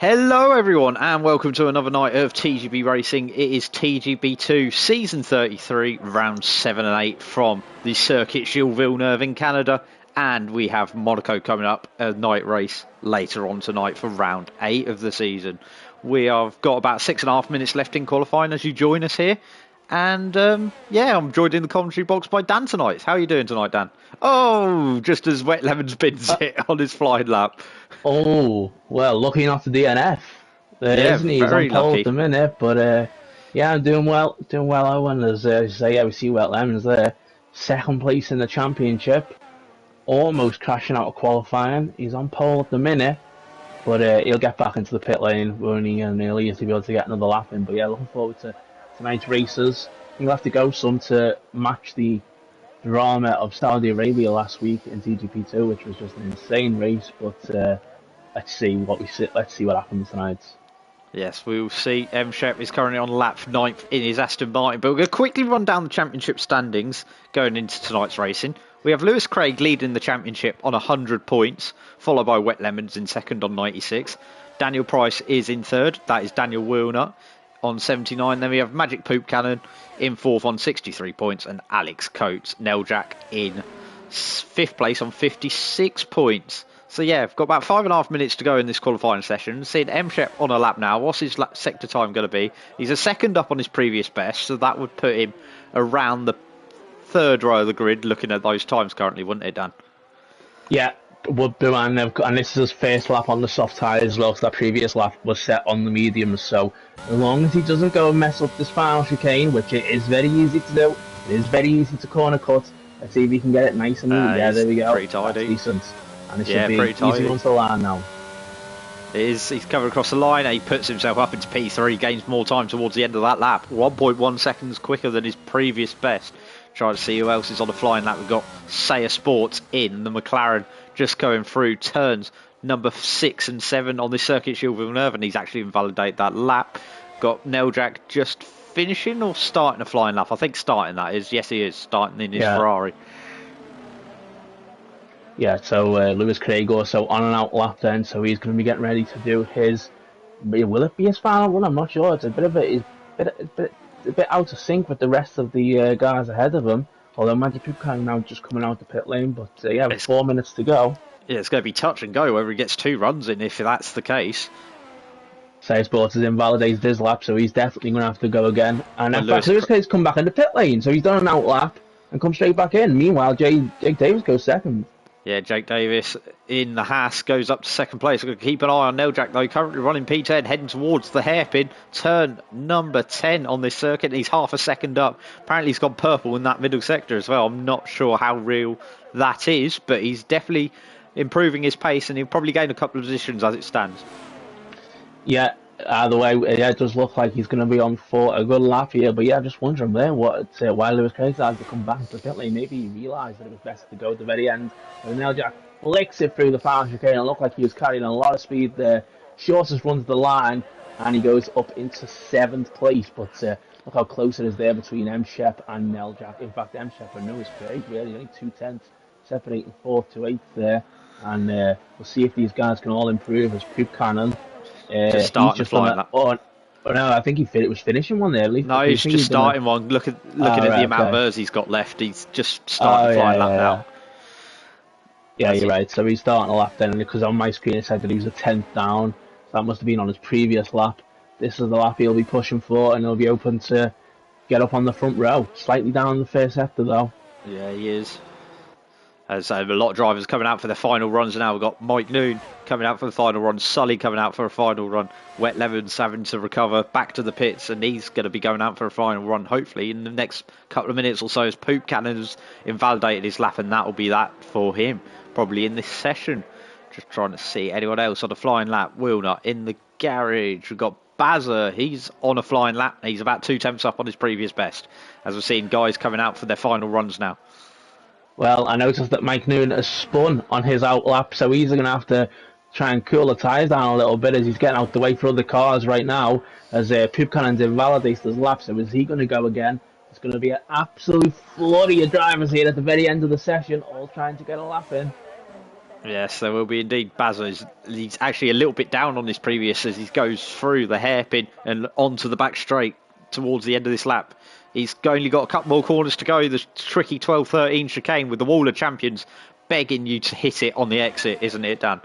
Hello everyone and welcome to another night of TGB Racing. It is TGB2 Season 33, Round 7 and 8 from the Circuit Gilles Villeneuve in Canada, and we have Monaco coming up, a night race later on tonight for Round 8 of the season. We have got about 6.5 minutes left in qualifying as you join us here, and I'm joined in the commentary box by Dan tonight. How are you doing tonight, Dan? Oh, just as Wet Lemons bins it on his flying lap. Oh, well, lucky not to DNF, isn't he? He's Very on pole lucky. at the minute, but I'm doing well, Owen. As you say, we see Wet Lemons there, second place in the championship, almost crashing out of qualifying. He's on pole at the minute, but he'll get back into the pit lane. We're only nearly to be able to get another lap in. But yeah, looking forward to tonight's races. You'll have to go some to match the drama of Saudi Arabia last week in TGP2, which was just an insane race. But let's see what happens tonight. Yes, we will see. M. Shep is currently on lap 9th in his Aston Martin, but we're going to quickly run down the championship standings going into tonight's racing. We have Lewis Craig leading the championship on 100 points, followed by Wet Lemons in second on 96. Daniel Price is in third. That is Daniel Wilnut on 79. Then we have Magic Poop Cannon in fourth on 63 points, and Alex Coates, Neljak, in fifth place on 56 points. So yeah, we've got about 5.5 minutes to go in this qualifying session. Seeing M. Shep on a lap now. What's his sector time going to be? He's a second up on his previous best, so that would put him around the third row of the grid, looking at those times currently, wouldn't it, Dan? Yeah, would do, and this is his first lap on the soft tyres as well, so that previous lap was set on the mediums. So as long as he doesn't go and mess up this final chicane, which it is very easy to do, it is very easy to corner cut. Let's see if he can get it nice and neat. Yeah, there we go. Pretty tidy. That's decent. And it should be pretty tidy. Easy onto the line now. He's covered across the line, and he puts himself up into P3, gains more time towards the end of that lap. 1.1 seconds quicker than his previous best. Trying to see who else is on the flying lap. We've got Sayer Sports in the McLaren, just going through turns number 6 and 7 on this Circuit Gilles Villeneuve, and he's actually invalidated that lap. Got Neljak just finishing or starting a flying lap? I think starting, that is. Yes, he is starting in his Ferrari. Yeah, so Lewis Craig also on and out lap then, so he's going to be getting ready to do his. Will it be his final run? I'm not sure. It's a bit out of sync with the rest of the guys ahead of him. Although Magic Poop Cannon now just coming out the pit lane, but with 4 minutes to go. Yeah, it's going to be touch and go whether he gets 2 runs in, if that's the case. Sayer Sports has invalidated his lap, so he's definitely going to have to go again. And in fact, Lewis Craig's come back in the pit lane, so he's done an out lap and come straight back in. Meanwhile, Jake Davis goes second. Yeah, Jake Davis in the Haas goes up to second place. We've got to keep an eye on Neljak, though, currently running P10, heading towards the hairpin. Turn number 10 on this circuit. He's half a second up. Apparently he's gone purple in that middle sector as well. I'm not sure how real that is, but he's definitely improving his pace, and he'll probably gain a couple of positions as it stands. Yeah, either way, it does look like he's going to be on for a good lap here. But yeah, I'm just wondering there why Lewis Craig had to come back into the pit lane. Maybe he realised that it was best to go at the very end. And Neljak flicks it through the final chicane. It looked like he was carrying a lot of speed there. Shortest runs the line, and he goes up into 7th place. But look how close it is there between M. Shep and Neljak. In fact, M. Shep and Lewis Craig really only 2/10 separating 4th to 8th there. And we'll see if these guys can all improve as Poop Cannon. Just starting the flying lap. Oh no, I think he was finishing one there. At least. No, he's just starting one. Looking at the amount of hours he's got left, he's just starting the flying lap now. Yeah, you're right. So he's starting a lap then, because on my screen it said that he was a 10th down. So that must have been on his previous lap. This is the lap he'll be pushing for, and he'll be open to get up on the front row. Slightly down in the first sector though. Yeah, he is. As a lot of drivers coming out for their final runs now. We've got Mike Noon coming out for the final run, Sully coming out for a final run, Wet Lemons having to recover back to the pits, and he's going to be going out for a final run hopefully in the next couple of minutes or so, as Poop Cannon's invalidated his lap, and that will be that for him probably in this session. Just trying to see anyone else on a flying lap. Wilnut in the garage. We've got Bazza, he's on a flying lap. He's about 2/10 up on his previous best, as we've seen guys coming out for their final runs now. Well, I noticed that Mike Noon has spun on his out lap, so he's going to have to try and cool the tyres down a little bit as he's getting out the way for other cars right now, as Poop Cannon's invalidates his lap. So is he going to go again? It's going to be an absolute flurry of drivers here at the very end of the session, all trying to get a lap in. Yes, there will be indeed. He's actually a little bit down on his previous as he goes through the hairpin and onto the back straight towards the end of this lap. He's only got a couple more corners to go. The tricky 12-13 chicane with the Wall of Champions begging you to hit it on the exit, isn't it, Dan?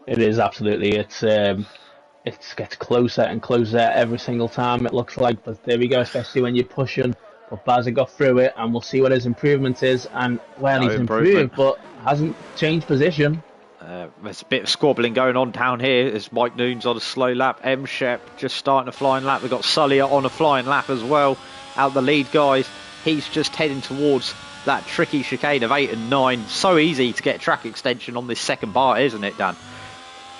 It is absolutely. It gets closer and closer every single time, it looks like. But there we go, especially when you're pushing. But Bazza got through it, and we'll see what his improvement is. And, well, No he's improvement. improved, but hasn't changed position. There's a bit of squabbling going on down here as Mike Noon's on a slow lap. M. Shep just starting a flying lap. We've got Sully on a flying lap as well. Out the lead, guys. He's just heading towards that tricky chicane of 8 and 9. So easy to get track extension on this second part, isn't it, Dan?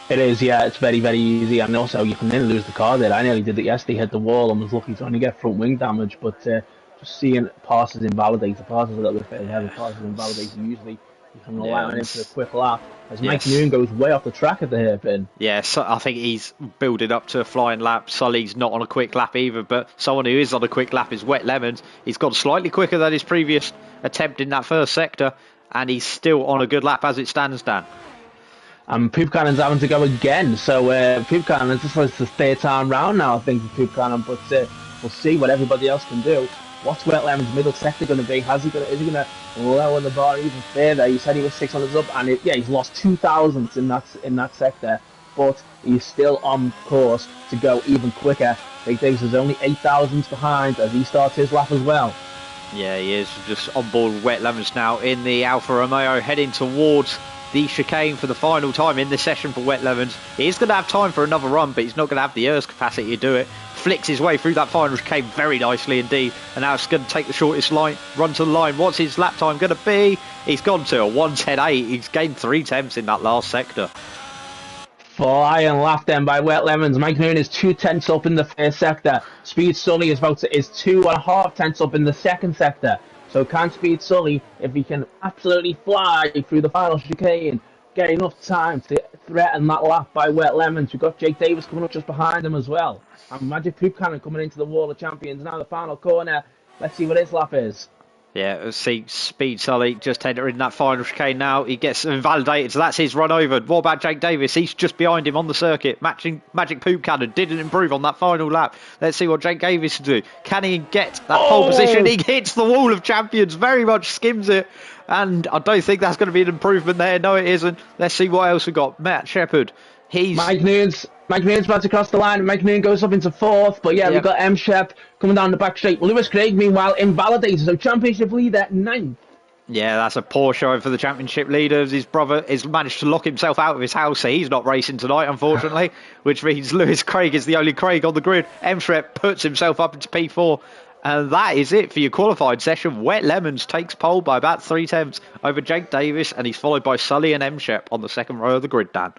It is, yeah. It's very, very easy. And also, you can nearly lose the car there. I nearly did it yesterday, hit the wall, and was lucky to only get front wing damage. But just seeing passes invalidated, passes a little bit further ahead, passes invalidated, usually you can rely on him for a quick lap. As Mike Noon goes way off the track at the hairpin. Yeah, so I think he's building up to a flying lap. Sully's not on a quick lap either, but someone who is on a quick lap is Wet Lemons. He's gone slightly quicker than his previous attempt in that first sector, and he's still on a good lap as it stands, Dan. And Poop Cannon's having to go again, so Poop Cannon, this is the third time round now, I think, for Poop Cannon, but we'll see what everybody else can do. What's Wet Lemon's middle sector going to be? Is he going to lower the bar even further? He said he was 600s up, and he's lost 2,000 in that sector, but he's still on course to go even quicker. Jake Davis is only 8,000 behind as he starts his lap as well. Yeah, he is just on board with Wet Lemons now in the Alfa Romeo, heading towards the chicane for the final time in this session for Wet Lemons. He is going to have time for another run, but he's not going to have the ERS capacity to do it. Flicks his way through that final chicane very nicely indeed, and now it's going to take the shortest line, run to the line. What's his lap time going to be? He's gone to a 1:10.8. He's gained 3 tenths in that last sector. Flying lap then by Wet Lemons. Mike Noon is 2 tenths up in the first sector. Speed Sully is 2.5 tenths up in the second sector. So can Speed Sully, if he can absolutely fly through the final chicane, get enough time to threaten that lap by Wet Lemons. We've got Jake Davis coming up just behind him as well. And Magic Poop Cannon coming into the Wall of Champions now, the final corner. Let's see what his lap is. Yeah, let's see Speed Sully just entering that final chicane now. He gets invalidated, so that's his run over. What about Jake Davis? He's just behind him on the circuit. Magic Poop Cannon didn't improve on that final lap. Let's see what Jake Davis can do. Can he get that pole position? He hits the Wall of Champions, very much skims it. And I don't think that's going to be an improvement there. No, it isn't. Let's see what else we've got. Matt Shepherd. Mike Noon's about to cross the line. Mike Noon goes up into fourth. But yeah, we've got M. Shep coming down the back straight. Lewis Craig, meanwhile, invalidated. So championship leader, 9th. Yeah, that's a poor showing for the championship leader. His brother has managed to lock himself out of his house, so he's not racing tonight, unfortunately, which means Lewis Craig is the only Craig on the grid. M. Shep puts himself up into P4. And that is it for your qualified session. Wet Lemons takes pole by about 3 tenths over Jake Davis, and he's followed by Sully and M. Shep on the second row of the grid, Dan.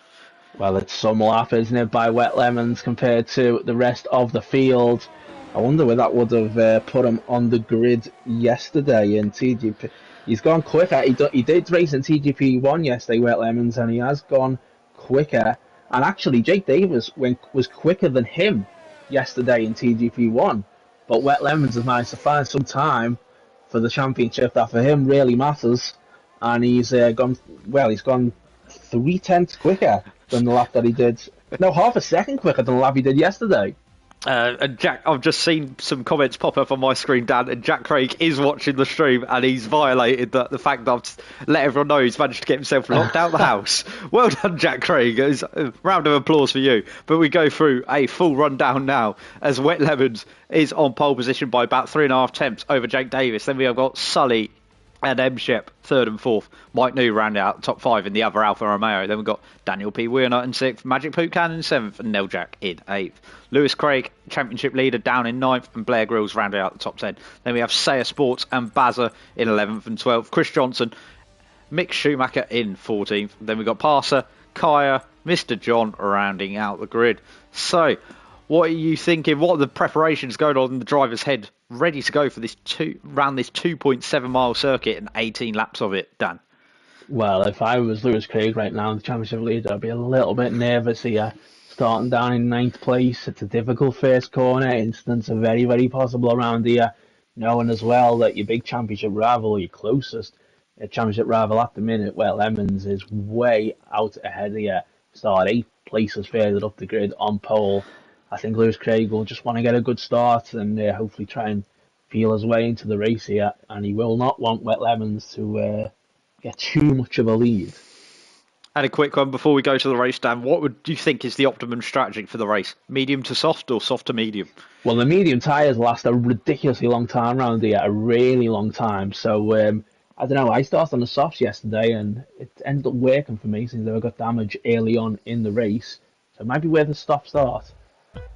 Well, it's some lap, isn't it, by Wet Lemons compared to the rest of the field. I wonder where that would have put him on the grid yesterday in TGP. He's gone quicker. He did race in TGP1 yesterday, Wet Lemons, and he has gone quicker. And actually, Jake Davis was quicker than him yesterday in TGP1. But Wet Lemons has managed to find some time for the championship that for him really matters. And he's gone 3 tenths quicker than the lap that he did. No, half a second quicker than the lap he did yesterday. And Jack, I've just seen some comments pop up on my screen, Dan, and Jack Craig is watching the stream, and he's violated the fact that I've let everyone know he's managed to get himself locked out of the house. Well done, Jack Craig. It's a round of applause for you. But we go through a full rundown now as Wet Lemons is on pole position by about 3.5 tenths over Jake Davis. Then we have got Sully and M. Shep, 3rd and 4th. Mike New round out top 5 in the other Alfa Romeo. Then we've got Daniel P. Weirner in 6th, Magic Poop Cannon in 7th, and Nell Jack in 8th. Lewis Craig, championship leader, down in 9th, and Blair Grills rounded out the top 10. Then we have Sayer Sports and Bazza in 11th and 12th. Chris Johnson, Mick Schumacher in 14th. Then we've got Parser, Kaya, Mr. John rounding out the grid. So, what are you thinking? What are the preparations going on in the driver's head, ready to go for this 2.7 mile circuit and 18 laps of it, Dan? Well, if I was Lewis Craig right now, the championship leader, I'd be a little bit nervous here. Starting down in 9th place, it's a difficult first corner. Incidents are very, very possible around here. Knowing as well that your big championship rival, your closest, championship rival at the minute, where Lemons is way out ahead of you. Start 8 places further up the grid on pole. I think Lewis Craig will just want to get a good start and hopefully try and feel his way into the race here. And he will not want Wet Lemons to get too much of a lead. And a quick one before we go to the race, Dan. What would you think is the optimum strategy for the race? Medium to soft or soft to medium? Well, the medium tyres last a ridiculously long time around here, a really long time. So, I don't know, I started on the softs yesterday and it ended up working for me since I got damage early on in the race. So it might be where the stop start.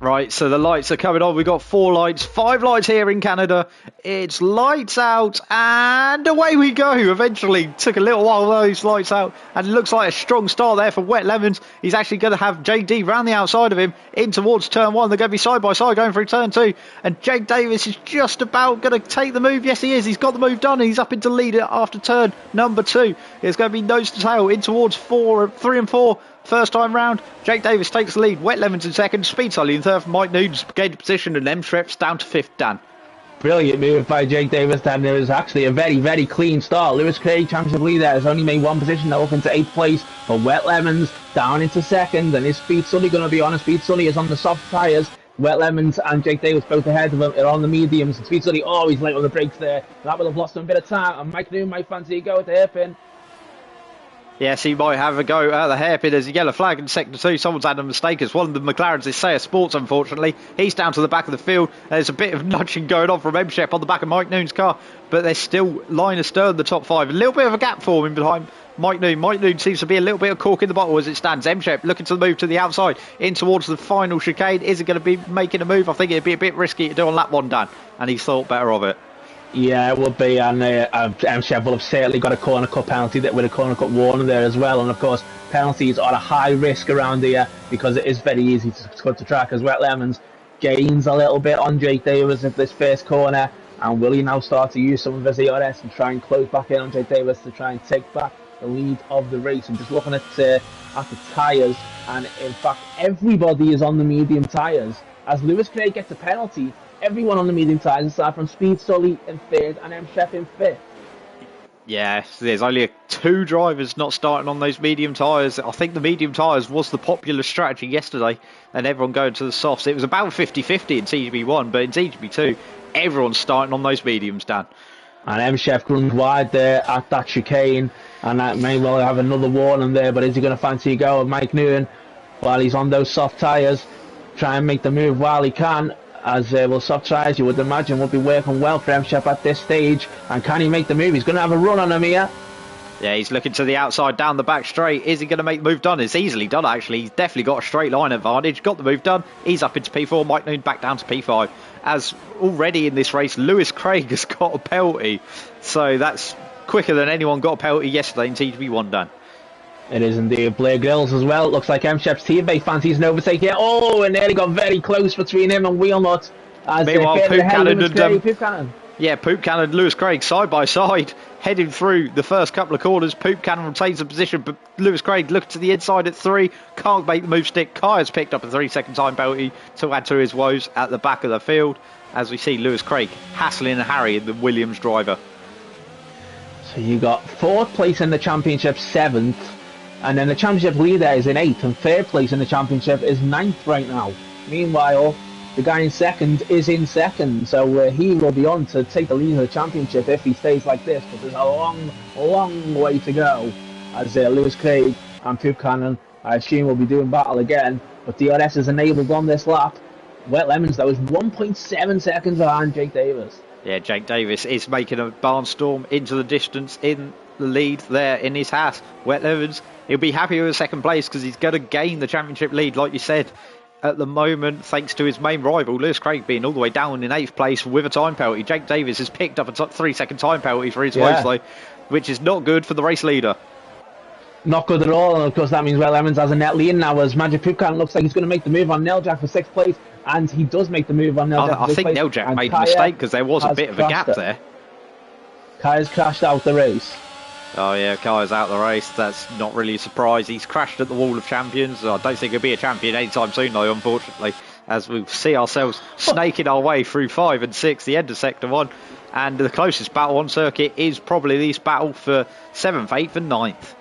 Right, so the lights are coming on. We've got 4 lights, 5 lights here in Canada. It's lights out, and away we go. Eventually, took a little while those lights out, and it looks like a strong start there for Wet Lemons. He's actually going to have JD round the outside of him in towards turn 1. They're going to be side by side going through turn 2, and Jake Davis is just about going to take the move. Yes, he is. He's got the move done, and he's up into lead after turn number 2. It's going to be nose to tail in towards 3 and 4. First time round, Jake Davis takes the lead. Wet Lemons in second. Speed Sully in third. Mike Nudes gained position, and M. Shreps down to 5th. Dan. Brilliant move by Jake Davis. Dan, there was actually a very, very clean start. Lewis Craig, championship leader, has only made 1 position, now up into 8th place. But Wet Lemons down into second, and his Speed Sully going to be on. And Speed Sully is on the soft tyres. Wet Lemons and Jake Davis both ahead of him are on the mediums. And Speed Sully always late on the brakes there. That will have lost him a bit of time. And Mike Noon might fancy a go at the hairpin. Yes, he might have a go at the hairpin. There's a yellow flag in sector 2. Someone's had a mistake. It's one of the McLarens is Sayer Sports, unfortunately. He's down to the back of the field. There's a bit of nudging going on from M-Shep on the back of Mike Noon's car, but there's still line astern the top 5. A little bit of a gap forming behind Mike Noon. Mike Noon seems to be a little bit of cork in the bottle as it stands. M-Shep looking to move to the outside in towards the final chicane. Is it going to be making a move? I think it'd be a bit risky to do on lap 1, Dan, and he's thought better of it. Yeah, it would be, and M-Chef will have certainly got a corner cut penalty with a corner cut warning there as well. And of course, penalties are a high risk around here because it is very easy to cut the track. As Wet Lemons gains a little bit on Jake Davis at this first corner, and will he now start to use some of his ERS and try and close back in on Jake Davis to try and take back the lead of the race? And just looking at the tyres, and in fact, everybody is on the medium tyres. As Lewis Craig gets a penalty, everyone on the medium tyres, aside from Speed Sully in 3rd and M-Chef in 5th. Yeah, there's only 2 drivers not starting on those medium tyres. I think the medium tyres was the popular strategy yesterday, and everyone going to the softs. It was about 50-50 in TGB1, but in TGB2, everyone's starting on those mediums, Dan. And M-Chef runs wide there at that chicane, and that may well have another warning there, but is he going to fancy a go at Mike Nguyen while he's on those soft tyres? Try and make the move while he can. As soft tyres, you would imagine, will be working well for M-Shep at this stage. And can he make the move? He's going to have a run on him here. Yeah, he's looking to the outside, down the back straight. Is he going to make the move done? It's easily done, actually. He's definitely got a straight line advantage. Got the move done. He's up into P4. Mike Noon back down to P5. As already in this race, Lewis Craig has got a penalty. So that's quicker than anyone got a penalty yesterday in TGB1, Dan. It is indeed. Blair Grills as well. It looks like M-Shep's teammate fancies an overtake here. Oh, and nearly got very close between him and Wheelnut. Meanwhile, Poop Cannon and Poop Cannon. Yeah, Poop Cannon and Lewis Craig side by side, heading through the first couple of corners. Poop Cannon retains the position, but Lewis Craig looking to the inside at 3. Can't make the move stick. Kyre's picked up a 3-second time penalty to add to his woes at the back of the field, as we see Lewis Craig hassling and harrying the Williams driver. So you got 4th place in the championship, 7th. And then the championship leader is in 8th, and 3rd place in the championship is 9th right now. Meanwhile, the guy in 2nd is in 2nd, so he will be on to take the lead of the championship if he stays like this. But there's a long, long way to go, as Lewis Craig and Poop Cannon, I assume, will be doing battle again. But DRS is enabled on this lap. Wet Lemons, though, is 1.7 seconds behind Jake Davis. Yeah, Jake Davis is making a barnstorm into the distance in the lead there in his house. Wet Lemons, he'll be happy with 2nd place because he's going to gain the championship lead, like you said, at the moment, thanks to his main rival, Lewis Craig, being all the way down in 8th place with a time penalty. Jake Davis has picked up a 3-second time penalty for his woes, though, which is not good for the race leader. Not good at all, and of course that means Wet Lemons has a net lead now, as Magic Poopcan looks like he's going to make the move on Neljack for 6th place, and he does make the move on Neljack. I think Neljack made a mistake because there was a bit of a gap there. Kai's crashed out the race. Oh yeah, Kai's out the race. That's not really a surprise. He's crashed at the Wall of Champions. I don't think he'll be a champion anytime soon, though, unfortunately. as we see ourselves snaking our way through 5 and 6, the end of Sector 1. And the closest battle on circuit is probably this battle for 7th, 8th and 9th.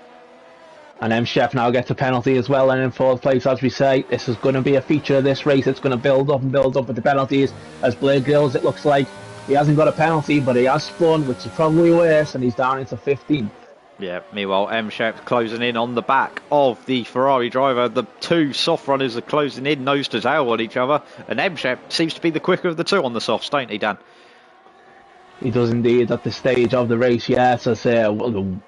And M Chef now gets a penalty as well, and in 4th place, as we say. This is going to be a feature of this race. It's going to build up and build up with the penalties. As Blair Grills, it looks like he hasn't got a penalty, but he has spun, which is probably worse, and he's down into 15th. Yeah, meanwhile, M Chef closing in on the back of the Ferrari driver. The two soft runners are closing in nose to tail on each other, and M Chef seems to be the quicker of the two on the softs, don't he, Dan? He does indeed at this stage of the race, yes. As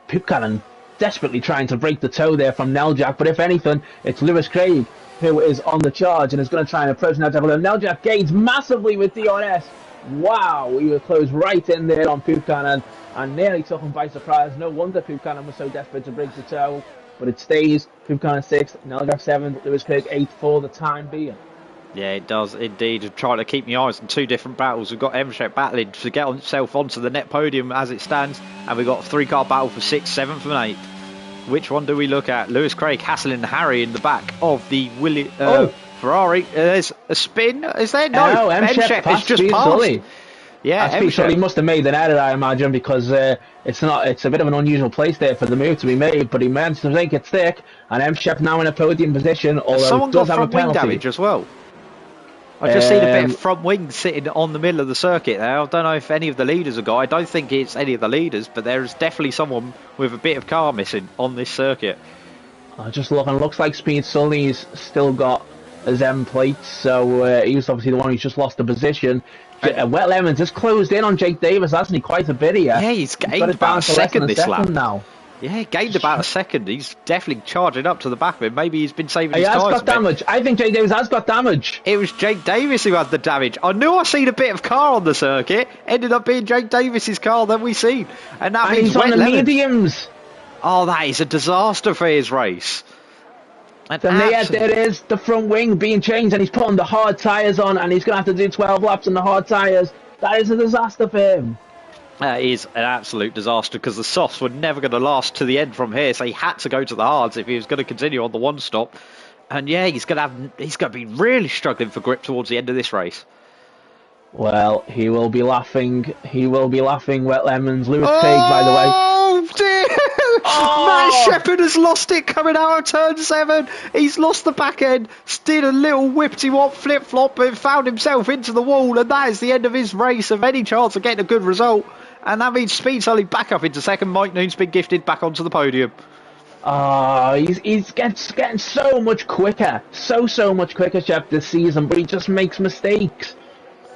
Pip Cannon desperately trying to break the toe there from Neljak, but if anything, it's Lewis Craig who is on the charge and is going to try and approach Neljak. Neljak gains massively with DRS. Wow, he was close right in there on Pip Cannon and nearly took him by surprise. No wonder Pip Cannon was so desperate to break the toe, but it stays. Pip Cannon 6th, Neljak 7th, Lewis Craig 8th for the time being. Yeah, it does indeed. Trying to keep my eyes on two different battles. We've got M-Shep battling to get himself onto the net podium as it stands, and we've got a 3-car battle for 6th, 7th and 8th. Which one do we look at? Lewis Craig hassling Harry in the back of the Ferrari. There's a spin. Is there? No, M-Shep has just passed. Sully. Yeah, M-Shep must have made an error, I imagine, because it's a bit of an unusual place there for the move to be made, but he managed to make it stick, and M-Shep now in a podium position, although someone he does got have a front wing penalty. damage as well. I just seen a bit of front wing sitting on the middle of the circuit there. I don't know if any of the leaders have got. I don't think it's any of the leaders, but there is definitely someone with a bit of car missing on this circuit. Just looking, looks like Speed Sully's still got a Zem plate, so he's obviously the one who's just lost the position. Wet Lemons has closed in on Jake Davis, hasn't he? Quite a bit here. Yeah, he's gained about a second this lap. Now. Yeah, he gained about a second. He's definitely charging up to the back of him. Maybe he's been saving his tyres. He has got damage. I think Jake Davis has got damage. It was Jake Davis who had the damage. I knew I seen a bit of car on the circuit. Ended up being Jake Davis's car that we seen. And that means he's on the mediums. Oh, that is a disaster for his race. And there it is, the front wing being changed, and he's putting the hard tyres on, and he's going to have to do 12 laps on the hard tyres. That is a disaster for him. That is an absolute disaster because the softs were never going to last to the end from here, so he had to go to the hards if he was going to continue on the one stop. And yeah, he's going to be really struggling for grip towards the end of this race. Well, he will be laughing. He will be laughing. Wet Lemons. Lewis Craig, by the way. Oh dear! Matt Shepherd has lost it coming out of turn 7. He's lost the back end. Did a little whippity-wop flip-flop, but found himself into the wall, and that is the end of his race of any chance of getting a good result. And that means Speed Sully back up into second. Mike Noon's been gifted back onto the podium. He's getting so much quicker. So much quicker, Shep, this season, but he just makes mistakes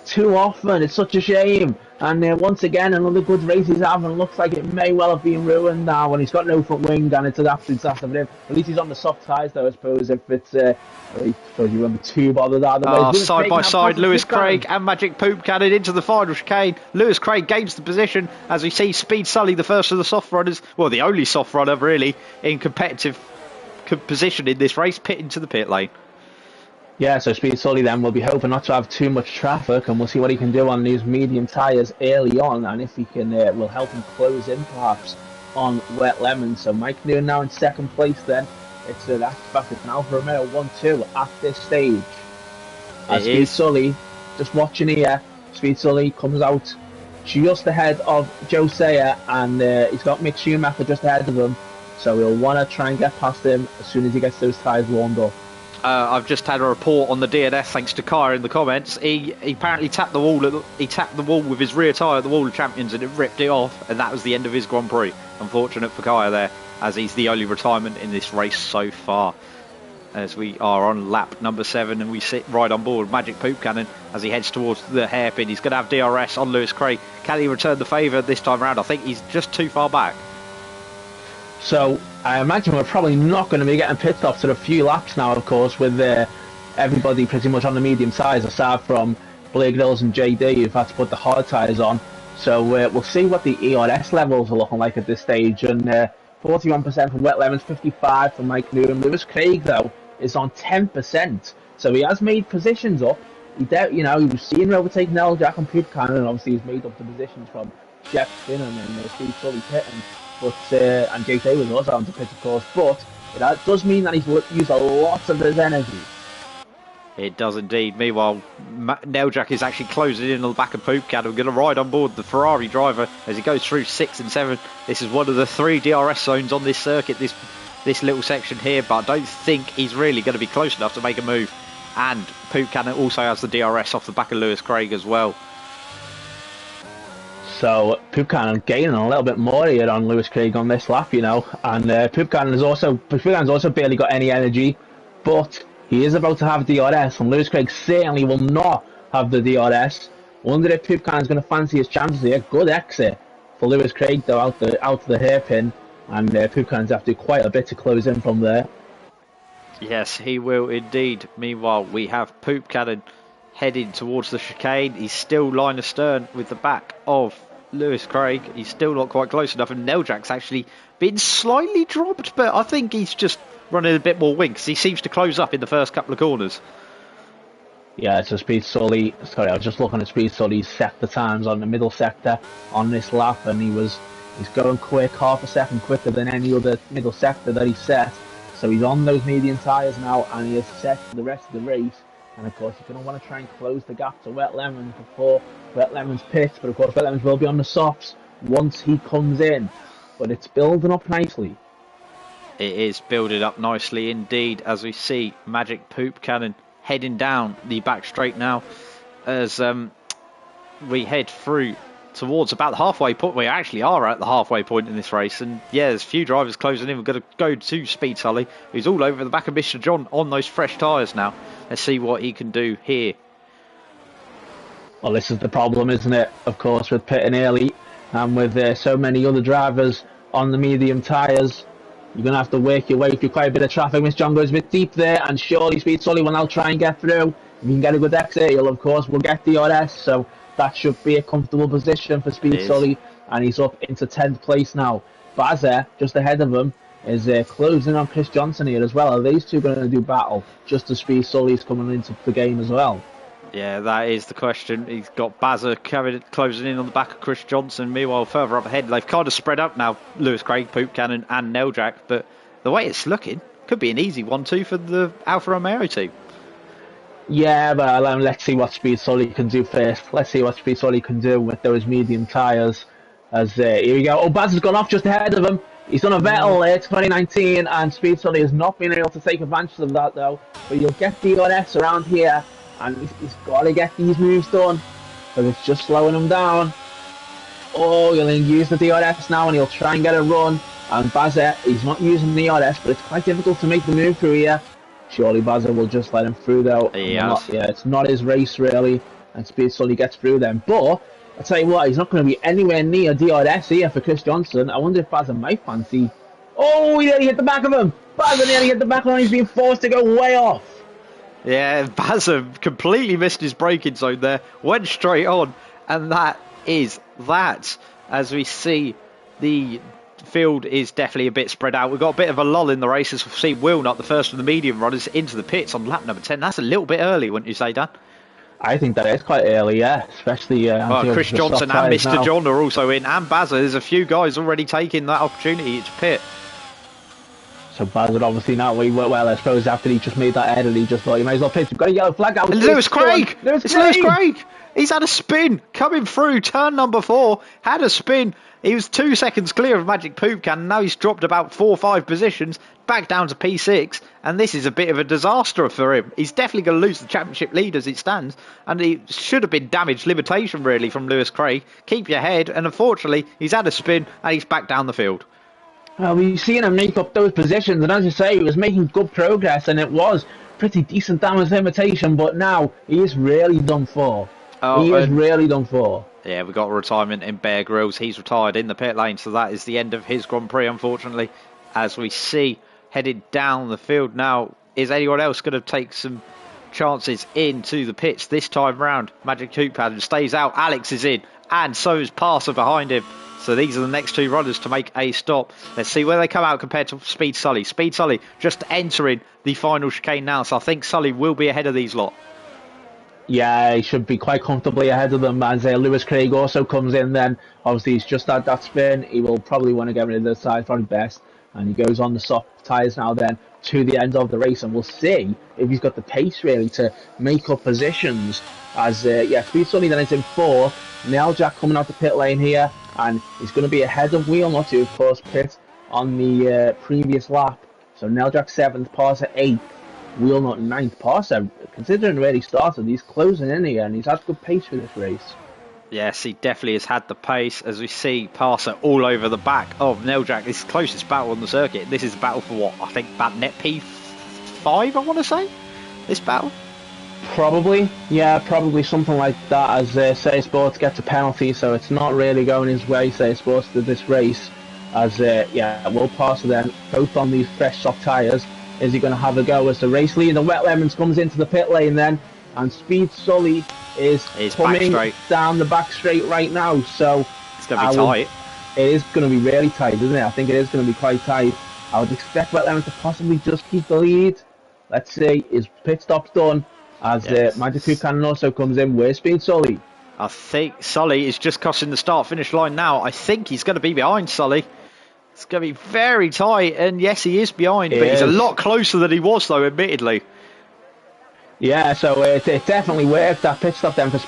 too often. It's such a shame. And once again, another good race he's having. Looks like it may well have been ruined now when he's got no front wing, and it's an absolute disaster for him. At least he's on the soft tyres, though, I suppose. If it's, I suppose you won't be too bothered either way. Side by side, Lewis Craig and Magic Poop Cannon into the final chicane. Lewis Craig gains the position as we see Speed Sully, the first of the soft runners, well, the only soft runner really, in competitive position in this race, pit into the pit lane. Yeah, so Speed Sully then will be hoping not to have too much traffic, and we'll see what he can do on these medium tyres early on, and if he can, will help him close in perhaps on Wet Lemon. So Mike Noon now in second place then. It's an Alfa Romeo 1-2 at this stage. Speed Sully, just watching here, Speed Sully comes out just ahead of Joe Sayer, and he's got Mick Schumacher just ahead of him, so he'll want to try and get past him as soon as he gets those tyres warmed up. I've just had a report on the DNF thanks to Kaya in the comments. He apparently tapped the wall. He tapped the wall with his rear tyre at the Wall of Champions, and it ripped it off. And that was the end of his Grand Prix. Unfortunate for Kaya there, as he's the only retirement in this race so far. As we are on lap number 7, and we sit right on board Magic Poop Cannon as he heads towards the hairpin. He's going to have DRS on Lewis Craig. Can he return the favour this time around? I think he's just too far back. So I imagine we're probably not going to be getting pit stops for a few laps now, of course, with everybody pretty much on the medium tyres, aside from Blair Grills and JD, who've had to put the hard tyres on. So we'll see what the ERS levels are looking like at this stage. And 41% from Wet Lemons, 55% from Mike Newham. Lewis Craig, though, is on 10%. So he has made positions up. He was seeing him overtake Neljak and Pip Cannon, and obviously he's made up the positions from Jeff Finnan and Steve Sully pitting. But and Jake Davis also on to pit, of course, but that does mean that he's used a lot of his energy. It does indeed. Meanwhile, Neljak is actually closing in on the back of Poopcat. We're going to ride on board the Ferrari driver as he goes through 6 and 7. This is one of the 3 DRS zones on this circuit, this little section here, but I don't think he's really going to be close enough to make a move. And Poopcat also has the DRS off the back of Lewis Craig as well. So Poopcan gaining a little bit more here on Lewis Craig on this lap, you know, and Poopcan's also barely got any energy, but he is about to have DRS, and Lewis Craig certainly will not have the DRS. Wonder if Poopcan's going to fancy his chances here. Good exit for Lewis Craig though out of the hairpin, and Poopcan's have to do quite a bit to close in from there. Yes, he will indeed. Meanwhile, we have Poopcan heading towards the chicane. He's still line astern with the back of Lewis Craig. He's still not quite close enough, and Neljak's actually been slightly dropped, but I think he's just running a bit more wing because he seems to close up in the first couple of corners. Yeah, so Speed Sully, sorry, I was just looking at Speed Sully. He's set the times on the middle sector on this lap, and he's going quick, half a second quicker than any other middle sector that he set. So he's on those medium tyres now, and he is set for the rest of the race. And of course, you're going to want to try and close the gap to Wet Lemons before Wet Lemons pits. But of course, Wet Lemons will be on the softs once he comes in. But it's building up nicely. It is building up nicely indeed, as we see Magic Poop Cannon heading down the back straight now as we head through towards about the halfway point. We actually are at the halfway point in this race, and yeah, there's a few drivers closing in. We're going to go to Speed Sully, who's all over the back of Mr. John on those fresh tyres now. Let's see what he can do here. Well, this is the problem, isn't it? Of course, with pitting early and with so many other drivers on the medium tyres, you're going to have to work your way through quite a bit of traffic. Mr. John goes a bit deep there, and surely Speed Sully will now try and get through. If he can get a good exit, he'll of course will get DRS, so that should be a comfortable position for Speed Sully, and he's up into 10th place now. Bazza, just ahead of him, is closing on Chris Johnson here as well. Are these two going to do battle just as Speed Sully's coming into the game as well? Yeah, that is the question. He's got Bazza closing in on the back of Chris Johnson. Meanwhile, further up ahead, they've kind of spread up now, Lewis Craig, Poop Cannon and Neljak, but the way it's looking, could be an easy 1-2 for the Alfa Romeo team. Yeah, but let's see what Speed Sully can do first. Let's see what Speed Sully can do with those medium tyres. As here we go. Oh, Baz has gone off just ahead of him. He's done a Vettel 2019, and Speed Sully has not been able to take advantage of that though. But you'll get DRS around here, and he's got to get these moves done, but it's just slowing him down. Oh, he'll use the DRS now, and he'll try and get a run. And Bazza, he's not using the DRS, but it's quite difficult to make the move through here. Surely Bazza will just let him through though. Yeah, it's not his race really, and Speed Sully gets through them. But I'll tell you what, he's not going to be anywhere near DRS here for Chris Johnson. I wonder if Bazza might fancy. Oh, he nearly hit the back of him. Bazza nearly hit the back of him. He's being forced to go way off. Yeah, Bazza completely missed his braking zone there, went straight on, and that is that. As we see, the field is definitely a bit spread out. We've got a bit of a lull in the race as we see Wilnut, the first of the medium runners, into the pits on lap number 10. That's a little bit early, wouldn't you say, Dan? I think that is quite early, yeah. Especially Chris Johnson and Mr. now. John are also in, and Bazza. There's a few guys already taking that opportunity to pit. So Bazza obviously now, well, I suppose after he just made that edit, he just thought, you may as well pit. You've got a yellow flag out. And Lewis Craig! It's Lewis Craig! He's had a spin coming through turn number 4, had a spin. He was 2 seconds clear of Magic Poop Can. Now he's dropped about 4 or 5 positions, back down to P6, and this is a bit of a disaster for him. He's definitely going to lose the championship lead as it stands, and he should have been damage limitation really from Lewis Craig. Keep your head, and unfortunately he's had a spin and he's back down the field. Well, we've seen him make up those positions, and as you say, he was making good progress, and it was pretty decent damage limitation, but now he is really done for. He is really done for. Yeah, we got a retirement in Bear Grylls. He's retired in the pit lane, so that is the end of his Grand Prix, unfortunately. As we see, headed down the field now, is anyone else going to take some chances into the pits this time round? Magic Poop Can stays out. Alex is in, and so is Passer behind him. So these are the next 2 runners to make a stop. Let's see where they come out compared to Speed Sully. Speed Sully just entering the final chicane now, so I think Sully will be ahead of these lot. Yeah, he should be quite comfortably ahead of them as Lewis Craig also comes in then. Obviously, he's just had that spin. He will probably want to get rid of the side, probably best. and he goes on the soft tyres now then to the end of the race, and we'll see if he's got the pace really to make up positions. As Speed Sully then is in fourth. Neljak coming out the pit lane here, and he's going to be ahead of Wheelnut, who of course pit on the previous lap. So Neljak 7th, Parser 8th, Wheelnut 9th. Parser, considering where he started, he's closing in here, and he's had good pace for this race. Yes, he definitely has had the pace, as we see Parser all over the back of Neljak. This is the closest battle on the circuit. This is a battle for what? I think about net P5, I want to say, this battle. Probably, yeah, probably something like that, as Say Sports gets a penalty, so it's not really going his way, Say Sports, to this race. As, Will Parser then, both on these fresh soft tyres. Is he going to have a go as the race leader? Wet Lemons comes into the pit lane then, and Speed Sully is coming down the back straight right now, so it's going to be tight. It is going to be really tight, isn't it? I think it is going to be quite tight. I would expect Wet Lemons to possibly just keep the lead. Let's see, his pit stop's done. As Magic Cannon also comes in. Where's Speed Sully? I think Sully is just crossing the start-finish line now. I think he's going to be behind Sully. It's going to be very tight, and yes, he is behind, but he's a lot closer than he was, though, admittedly. Yeah, so it definitely worked, that pit stop then for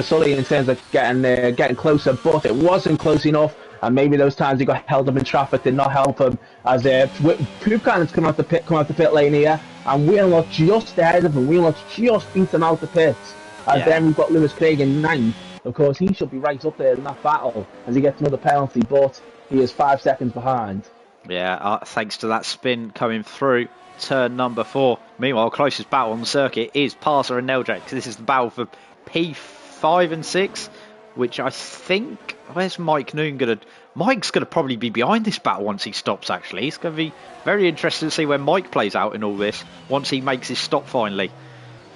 Sully in terms of getting closer, but it wasn't close enough, and maybe those times he got held up in traffic did not help him. As Poop Cannon's come out the pit lane here, and Wheelnut just ahead of him. Wheelnut just beat him out the pits. Then we've got Lewis Craig in 9th. Of course, he should be right up there in that battle as he gets another penalty, but he is 5 seconds behind. Yeah, thanks to that spin coming through turn number 4. Meanwhile, closest battle on the circuit is Parser and Neljak. This is the battle for P5 and 6, which I think... Where's Mike Noon going to... Mike's going to probably be behind this battle once he stops, actually. It's going to be very interesting to see where Mike plays out in all this once he makes his stop finally.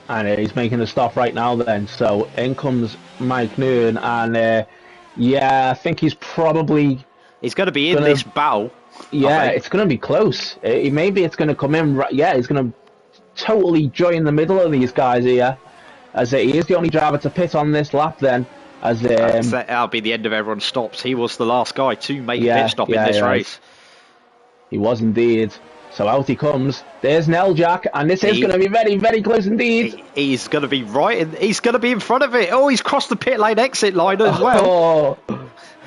And he's making the stop right now then. So in comes Mike Noon, and I think he's probably... He's going to be in this battle. Yeah, it's going to be close. Maybe it's going to come in... he's going to totally join the middle of these guys here. As he is the only driver to pit on this lap then. As that'll be the end of everyone's stops. He was the last guy to make a pit stop in this race. He was indeed. So out he comes. There's Neljak, and this is going to be very, very close indeed. He's going to be he's going to be in front of it. Oh, he's crossed the pit lane exit line as well.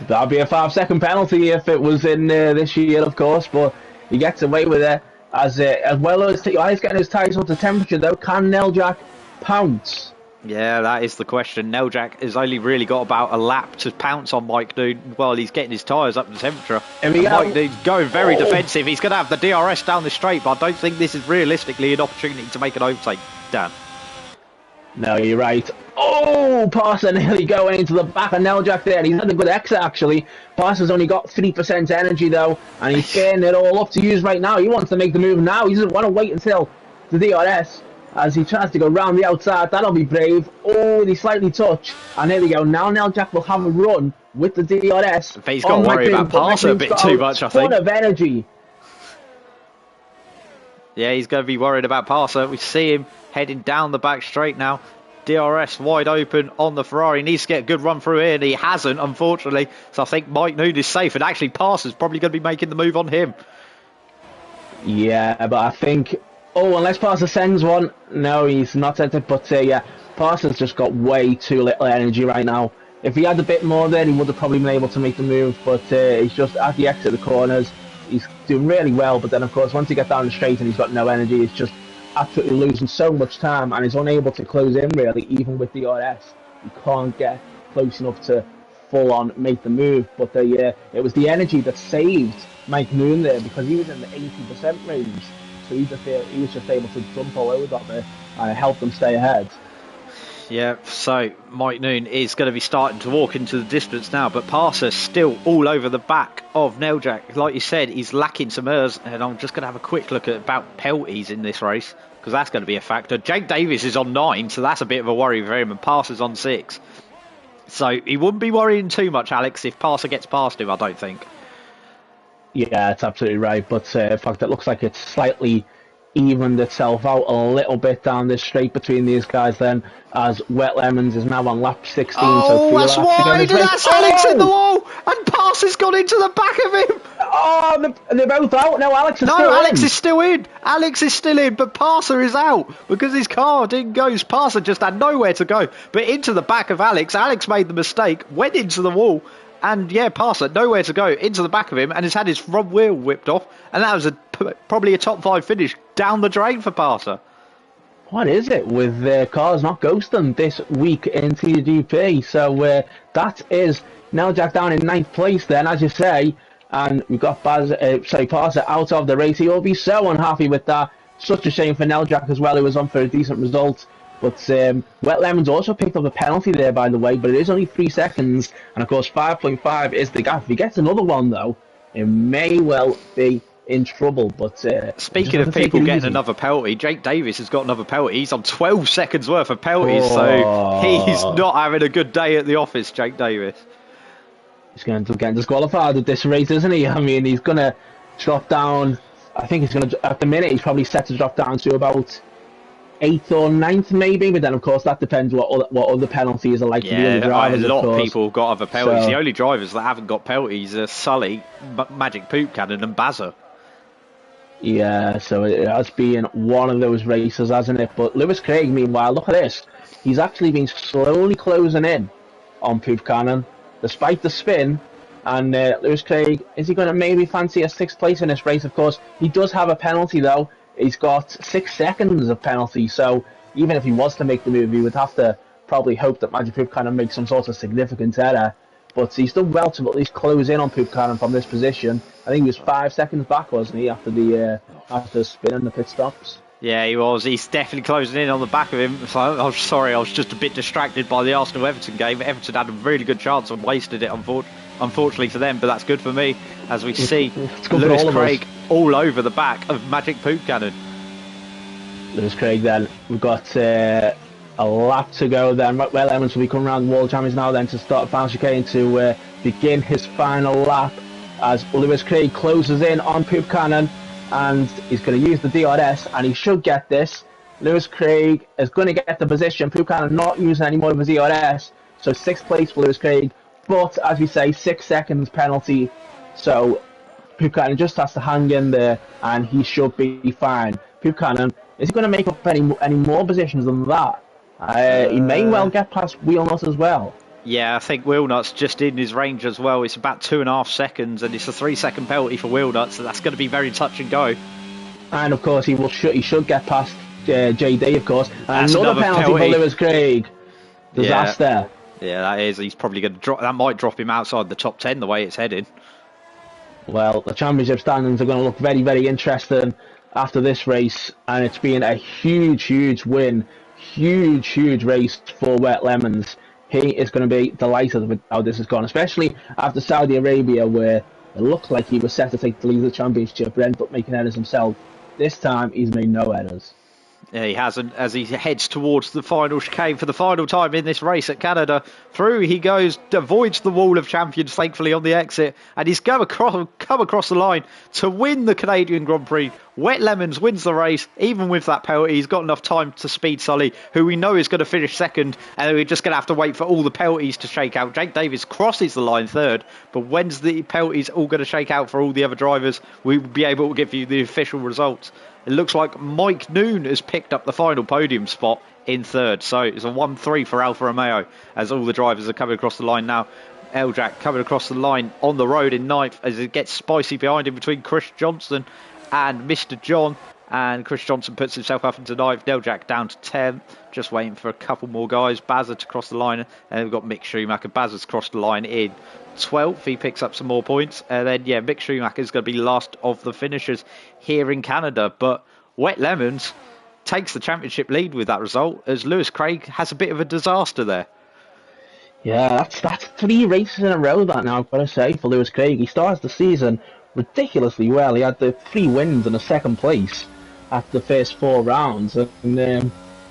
That'd be a 5-second penalty if it was in this year, of course, but he gets away with it. As well as he's getting his tyres up to temperature, though, can Neljak pounce? Yeah, that is the question. Neljak has only really got about a lap to pounce on Mike Noon while he's getting his tyres up to temperature. Mike Noon's going very defensive. He's going to have the DRS down the straight, but I don't think this is realistically an opportunity to make an overtake. Dan. No, you're right. Oh, Parser nearly going into the back of Neljak there. He's had a good exit, actually. Parser's only got 3% energy, though, and he's getting it all up to use right now. He wants to make the move now. He doesn't want to wait until the DRS. As he tries to go round the outside, that'll be brave. Oh, he slightly touched. And there we go. Now Neljak will have a run with the DRS. But he's got to worry about Parser a bit too much, I think. Ton of energy. Yeah, he's going to be worried about Parser. We see him heading down the back straight now. DRS wide open on the Ferrari. He needs to get a good run through here, and he hasn't, unfortunately. So I think Mike Noon is safe, and actually Parser's probably going to be making the move on him. Yeah, but I think... Oh, unless Parser sends one. No, he's not sent it, but Parser's just got way too little energy right now. If he had a bit more then, he would have probably been able to make the move, but he's just at the exit of the corners. He's doing really well, but then of course once he gets down the straight and he's got no energy, he's just absolutely losing so much time and is unable to close in really, even with DRS. He can't get close enough to full on make the move, but it was the energy that saved Mike Noon there, because he was in the 80% range. So he was just able to jump all over that bit and help them stay ahead. Yeah, so Mike Noon is going to be starting to walk into the distance now, but Parser's still all over the back of Neljak. Like you said, he's lacking some errs, and I'm just going to have a quick look at about penalties in this race, because that's going to be a factor. Jake Davis is on 9, so that's a bit of a worry for him, and Parser's on 6. So he wouldn't be worrying too much, Alex, if Parser gets past him, I don't think. Yeah, that's absolutely right, but in fact, it looks like it's slightly evened itself out a little bit down this straight between these guys then, as Wet Lemons is now on lap 16. Oh, that's wide! That's Alex in the wall! And Parser's gone into the back of him! Oh, they're both out. No, Alex is No, still Alex in. is still in. Alex is still in, but Parser is out because his car didn't go. Parser just had nowhere to go, but into the back of Alex. Alex made the mistake, went into the wall, and yeah, Parser nowhere to go, into the back of him, and has had his front wheel whipped off, and that was probably a top 5 finish down the drain for Parser. What is it with cars not ghosting this week in TGP? So that is Neljak down in 9th place then, as you say, and we've got Parser out of the race. He will be so unhappy with that. Such a shame for Neljak as well, who was on for a decent result. But Wet Lemons also picked up a penalty there, by the way, but it is only 3 seconds, and of course 5.5 is the gap. If he gets another one, though, it may well be in trouble. But speaking of people getting another penalty, Jake Davis has got another penalty. He's on 12 seconds worth of penalties, so he's not having a good day at the office, Jake Davis. He's going to get disqualified at this race, isn't he? I mean, he's going to drop down. I think he's going to, at the minute, he's probably set to drop down to about 8th or 9th maybe, but then of course that depends what other penalties are like for the other drivers. A lot of people have got other penalties. So, the only drivers that haven't got penalties are Sully, Magic Poop Cannon and Bazza. Yeah, so it has been one of those races, hasn't it? But Lewis Craig, meanwhile, look at this. He's actually been slowly closing in on Poop Cannon, despite the spin. And Lewis Craig, is he going to maybe fancy a 6th place in this race? Of course, he does have a penalty, though. He's got 6 seconds of penalty, so even if he was to make the move, he would have to probably hope that Magic Poop Cannon makes some sort of significant error. But he's done well to at least close in on Poop Cannon from this position. I think he was 5 seconds back, wasn't he, after the spin and the pit stops? Yeah, he was. He's definitely closing in on the back of him. So I'm sorry, I was just a bit distracted by the Arsenal-Everton game. Everton had a really good chance and wasted it, unfortunately for them, but that's good for me, as we see Lewis Craig all over the back of Magic Poop Cannon. Lewis Craig then, we've got a lap to go then. Well, Lemons will be coming around the wall champions now then to start final chicane to begin his final lap as Lewis Craig closes in on Poop Cannon, and he's going to use the DRS, and he should get this. Lewis Craig is going to get the position. Poop Cannon not using any more of his DRS, so 6th place for Lewis Craig, but as we say, 6 seconds penalty, so Poop Cannon just has to hang in there and he should be fine. Poop Cannon, is he going to make up any more positions than that? He may well get past Wheelnut as well. Yeah, I think Wheelnut's just in his range as well. It's about 2.5 seconds, and it's a 3-second penalty for Wheelnut, so that's going to be very touch and go. And of course, he should get past JD, of course. And another penalty for Lewis Craig. Disaster. Yeah, that is. He's probably going to drop. That might drop him outside the top 10 the way it's heading. Well, the championship standings are going to look very, very interesting after this race, and it's been a huge win, huge race for Wet Lemons. He is going to be delighted with how this has gone, especially after Saudi Arabia, where it looked like he was set to take the lead of the championship, but ended up making errors himself. This time, he's made no errors. Yeah, he hasn't, as he heads towards the final chicane for the final time in this race at Canada. Through he goes, avoids the wall of champions, thankfully, on the exit, and he's come across the line to win the Canadian Grand Prix. Wet Lemons wins the race, even with that penalty. He's got enough time to speed Sully, who we know is going to finish second, and we're just going to have to wait for all the penalties to shake out. Jake Davis crosses the line third, but when's the penalties all going to shake out for all the other drivers? We'll be able to give you the official results. It looks like Mike Noon has picked up the final podium spot in third. So it's a 1-3 for Alfa Romeo as all the drivers are coming across the line now. Eljak coming across the line on the road in ninth as it gets spicy behind him between Chris Johnson and Mr. John. And Chris Johnson puts himself up into ninth. Eljak down to 10th. Just waiting for a couple more guys. Bazza to cross the line. And we've got Mick Schumacher. Bazza's crossed the line in 12th. He picks up some more points. And then, yeah, Mick Schumacher is going to be last of the finishers here in Canada. But Wet Lemons takes the championship lead with that result, as Lewis Craig has a bit of a disaster there. Yeah, that's 3 races in a row that now, I've got to say, for Lewis Craig. He starts the season ridiculously well. He had the 3 wins and a 2nd place after the first 4 rounds, and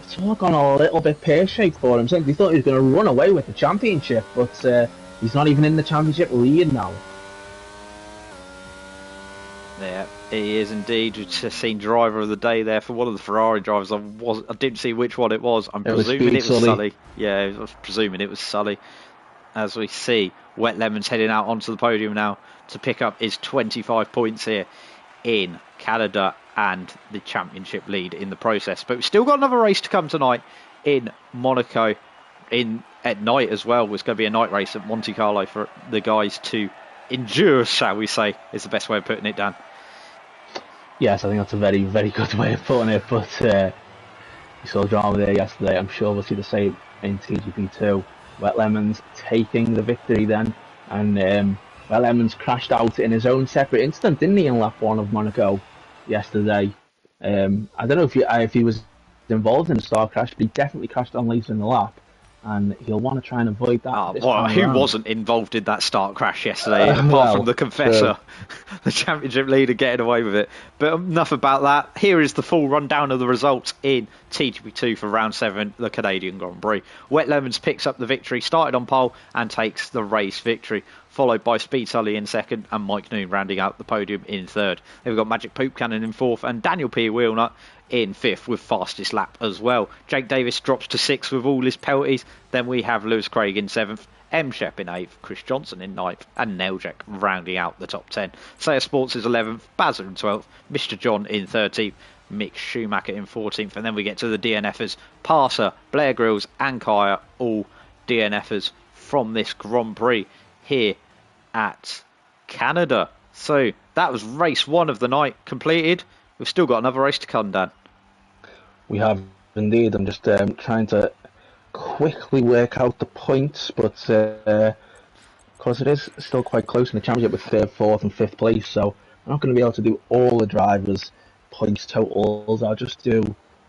it's all gone a little bit pear-shaped for him since he thought he was going to run away with the championship, but he's not even in the championship lead now. Yeah, he is indeed. We've just seen driver of the day there for one of the Ferrari drivers. I didn't see which one it was. I'm presuming it was Sully. Yeah, I was presuming it was Sully. as we see Wet Lemons heading out onto the podium now to pick up his 25 points here in Canada and the championship lead in the process. But we've still got another race to come tonight in Monaco at night as well. It's going to be a night race at Monte Carlo for the guys to endure, shall we say, is the best way of putting it, Dan. Yes, I think that's a very, very good way of putting it. But you saw drama there yesterday. I'm sure we'll see the same in TGP2. Wet Lemons taking the victory then. And Wet Lemons crashed out in his own separate incident, didn't he, in lap 1 of Monaco yesterday? I don't know if he was involved in a star crash, but he definitely crashed on later in the lap. And he'll want to try and avoid that. Who wasn't involved in that start crash yesterday, apart from the confessor, the championship leader getting away with it? But enough about that. Here is the full rundown of the results in TGP2 for round 7, the Canadian Grand Prix. Wet Lemons picks up the victory, started on pole and takes the race victory, followed by Speed Sully in second and Mike Noon rounding out the podium in third. Then we've got Magic Poop Cannon in fourth and Daniel P. Wheelnut in fifth with fastest lap as well. Jake Davis drops to sixth with all his penalties. Then we have Lewis Craig in seventh, M. Shep in eighth, Chris Johnson in ninth, and Neljek rounding out the top 10. Sayer Sports is 11th, Bazza in 12th, Mr. John in 13th, Mick Schumacher in 14th, and then we get to the DNFers, Parser, Blair Grills and Kaya, all DNFers from this Grand Prix here at Canada. So that was race 1 of the night completed. We've still got another race to come, Dan. We have indeed. I'm just trying to quickly work out the points, but of course it is still quite close in the championship with 3rd, 4th and 5th place, so I'm not going to be able to do all the drivers' points totals. I'll just do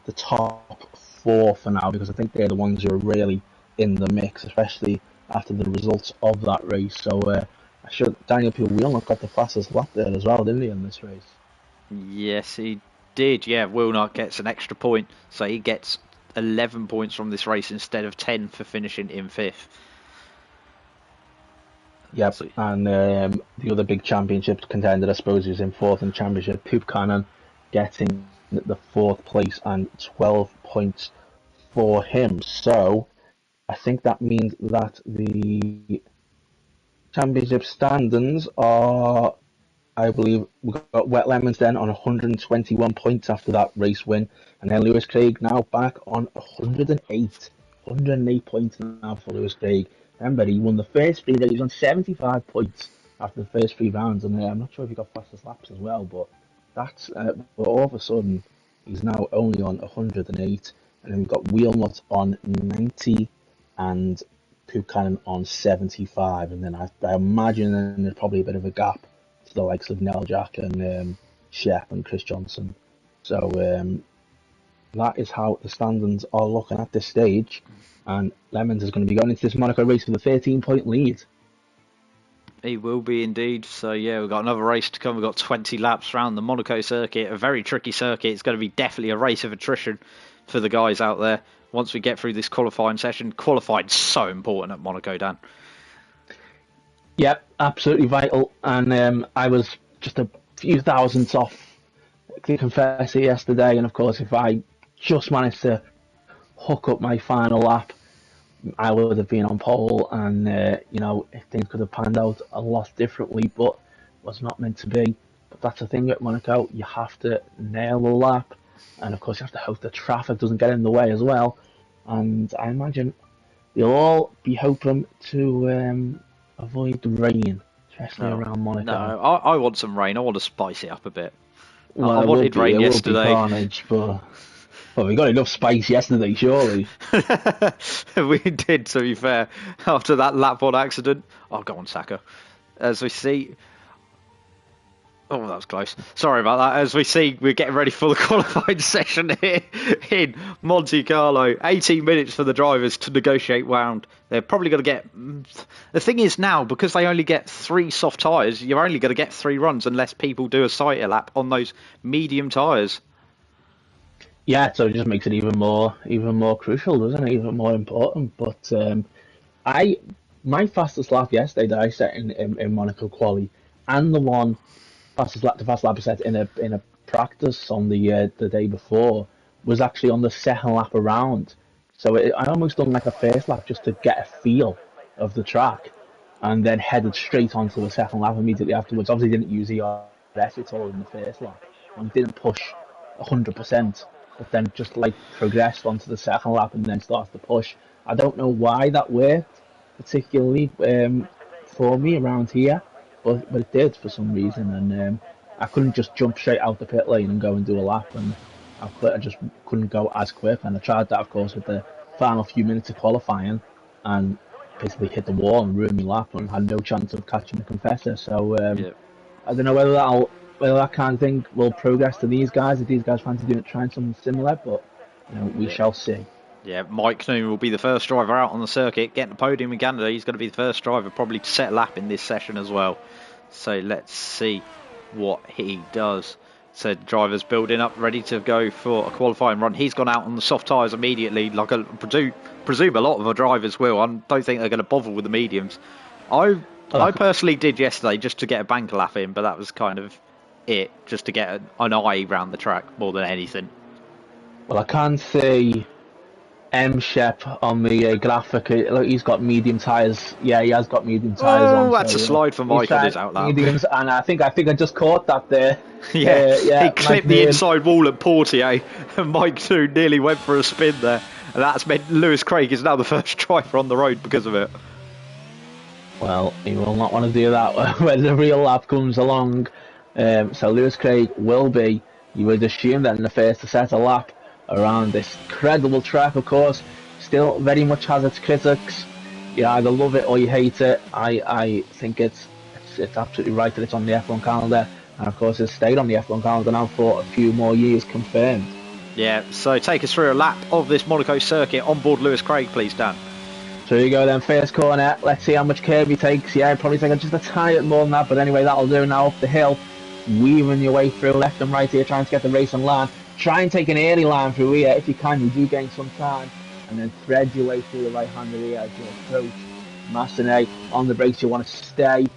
the top 4 for now, because I think they're the ones who are really in the mix, especially after the results of that race. So Daniel P. Wheelnut got the fastest lap there as well, didn't he, in this race? Yes, he did. Yeah, Wheelnut gets an extra point, so he gets 11 points from this race instead of 10 for finishing in 5th. Yep, and the other big championship contender, I suppose, who's in 4th in championship, Poop Cannon, getting the 4th place and 12 points for him. So I think that means that the championship standings are, I believe, we've got Wet Lemons then on 121 points after that race win, and then Lewis Craig now back on 108 points now for Lewis Craig. Remember, he won the first 3 races on 75 points after the first 3 rounds, and I'm not sure if he got fastest laps as well, but that's but all of a sudden he's now only on 108, and then we've got Wheelnut on 90 and Poop Cannon on 75, and then I imagine then there's probably a bit of a gap to the likes of Neljak and Shep and Chris Johnson. So that is how the standings are looking at this stage, and Lemons is going to be going into this Monaco race with a 13-point lead. He will be indeed. So yeah, we've got another race to come. We've got 20 laps around the Monaco circuit, a very tricky circuit. It's going to be definitely a race of attrition for the guys out there once we get through this qualifying session. Qualifying so important at Monaco, Dan. Yep, absolutely vital. And I was just a few thousandths off the confessor yesterday, and of course if I just managed to hook up my final lap, I would have been on pole, and things could have panned out a lot differently, but was not meant to be. But that's the thing at Monaco, you have to nail the lap, and of course you have to hope the traffic doesn't get in the way as well. And I imagine you'll all be hoping to avoid the rain, especially around Monaco. No, I want some rain. I want to spice it up a bit. Well, I wanted rain yesterday. Carnage, but well, we got enough spice yesterday, surely. We did, to be fair, after that lap one accident. Oh, go on, Saka. As we see... Oh, that was close. Sorry about that. As we see, we're getting ready for the qualifying session here in Monte Carlo. 18 minutes for the drivers to negotiate round. They're probably going to get... The thing is now, because they only get 3 soft tyres, you're only going to get 3 runs unless people do a sighter lap on those medium tyres. Yeah, so it just makes it even more crucial, doesn't it? Even more important. But my fastest lap yesterday that I set in Monaco quali, and the fastest lap I set in a practice on the day before, was actually on the second lap around. So I almost done like a first lap just to get a feel of the track, and then headed straight onto the second lap immediately afterwards. Obviously, didn't use ERS at all in the first lap, and didn't push 100%, but then just like progressed onto the second lap and then started to push. I don't know why that worked particularly for me around here, but it did for some reason, and I couldn't just jump straight out the pit lane and go and do a lap, and I just couldn't go as quick. And I tried that, of course, with the final few minutes of qualifying, and basically hit the wall and ruined my lap and had no chance of catching the confessor. So I don't know whether that kind of thing will progress to these guys, if these guys fancy trying something similar, but we shall see. Yeah, Mike Noon will be the first driver out on the circuit, getting the podium in Canada. He's going to be the first driver probably to set a lap in this session as well. So let's see what he does. So the driver's building up, ready to go for a qualifying run. He's gone out on the soft tyres immediately, like I presume a lot of our drivers will. I don't think they're going to bother with the mediums. I personally did yesterday just to get a banker lap in, but that was kind of it, just to get an eye round the track more than anything. Well, I can't see Shep on the graphic. Look, he's got medium tyres. Yeah, he has got medium tyres on. Oh, that's a slide for Mike on his outlap. Mediums, and I think I just caught that there. Yeah, he clipped the inside wall at Portier, and Mike too nearly went for a spin there. And that's meant Lewis Craig is now the first driver on the road because of it. Well, he will not want to do that when the real lap comes along. So Lewis Craig will be, you would assume, then the first to set a lap around this incredible track. Of course, still very much has its critics. You either love it or you hate it. I think it's absolutely right that it's on the F1 calendar, and of course it's stayed on the F1 calendar now for a few more years, confirmed. Yeah, so take us through a lap of this Monaco circuit on board Lewis Craig, please, Dan. So you go then, first corner. Let's see how much curve he takes. Yeah, probably take just a tiny bit more than that, but anyway, that'll do. Now up the hill, weaving your way through left and right here, trying to get the race on line. Try and take an early line through here if you can. You do gain some time, and then thread your way through the right-hander here as you approach Massenet. On the brakes, you want to stay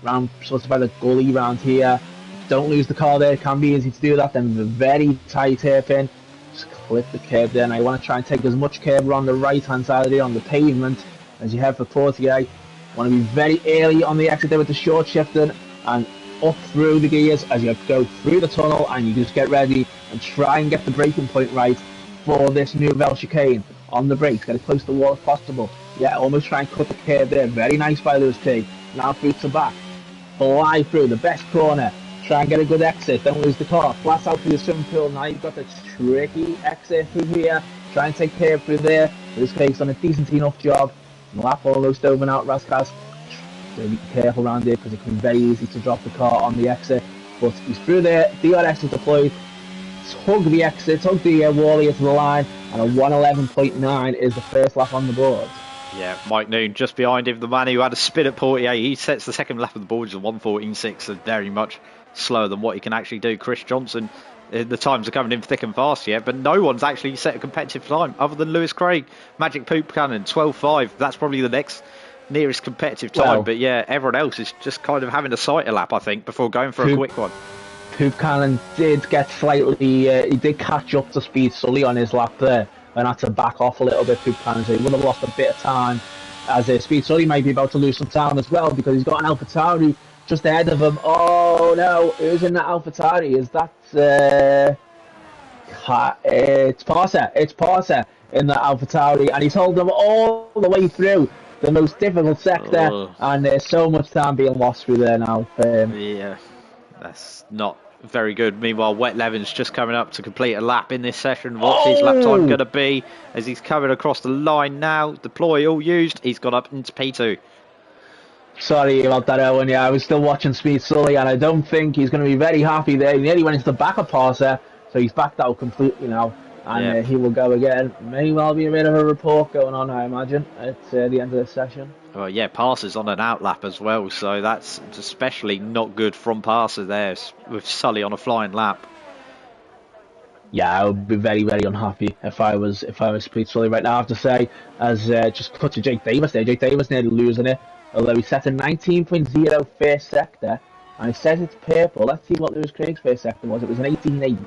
round sort of by the gully round here. Don't lose the car there. It can be easy to do that. Then the very tight hairpin, just clip the curb there. Now you want to try and take as much curb on the right-hand side of it on the pavement as you have for Portier. You want to be very early on the exit there with the short shifting and up through the gears as you go through the tunnel, and you just get ready and try and get the braking point right for this Nouvelle chicane. On the brakes, get as close to the wall as possible. Yeah, almost try and cut the curve there. Very nice by Lewis Craig. Now through to back. Fly through the best corner. Try and get a good exit. Don't lose the car. Flat out through the swimming pool. Now you've got this tricky exit through here. Try and take curve through there. Lewis Craig's done a decent enough job. Lap almost over now, Raskas. So be careful around here because it can be very easy to drop the car on the exit. But he's through there. DRS is deployed. Tug the exit, tug the wall here to the line, and a 1:11.9 is the first lap on the board. Yeah, Mike Noon just behind him, the man who had a spin at Portier. He sets the second lap of the board as a 1:14.6, so very much slower than what he can actually do. Chris Johnson, the times are coming in thick and fast yet, but no one's actually set a competitive time other than Lewis Craig. Magic Poop Cannon, 12.5. That's probably the nearest competitive time, but yeah, everyone else is just kind of having a sighter lap, I think, before going for a quick one. Poop Cannon did get slightly, he did catch up to Speed Sully on his lap there and had to back off a little bit, Poop Cannon, so he would have lost a bit of time, as Speed Sully might be about to lose some time as well, because he's got an AlphaTauri just ahead of him. Oh no, who's in that AlphaTauri? Is that, it's Parser in the AlphaTauri, and he's holding them all the way through the most difficult sector, and there's so much time being lost through there now. Yeah, that's not very good. Meanwhile, Wet Levin's just coming up to complete a lap in this session. What's his lap time going to be as he's coming across the line now? Deploy all used. He's gone up into P2. Sorry about that, Owen. Yeah, I was still watching Speed Sully, and I don't think he's going to be very happy there. He nearly went into the back of Parser, so he's backed out completely now. And he will go again. May well be a bit of a report going on, I imagine, at the end of this session. Well, yeah, Parser's on an outlap as well, so that's especially not good from Parser there, with Sully on a flying lap. Yeah, I would be very, very unhappy if I was Speed Sully right now. I have to say, as just cut to Jake Davis there. Jake Davis nearly losing it, although he set a 19.0 first sector, and he says it's purple. Let's see what Lewis Craig's first sector was. It was an 18.8.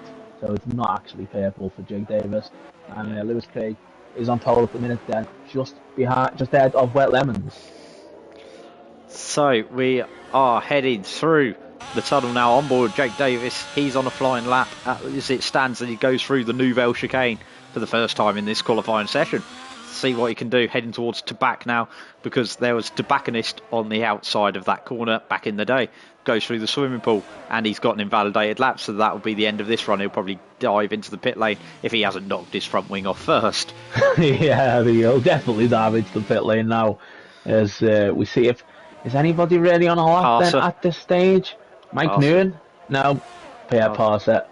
So it's not actually purple for Jake Davis. And Lewis Craig is on pole at the minute then, just ahead of Wet Lemons. So we are heading through the tunnel now. On board Jake Davis, he's on a flying lap as it stands, and he goes through the Nouvelle chicane for the first time in this qualifying session. See what he can do heading towards Tabac now, because there was Tobacconist on the outside of that corner back in the day. Goes through the swimming pool, and he's got an invalidated lap, so that will be the end of this run. He'll probably dive into the pit lane if he hasn't knocked his front wing off first. Yeah, he'll definitely dive into the pit lane now, as we see if is anybody really on a lap then at this stage. Mike Nguyen? No. Yeah, Parser.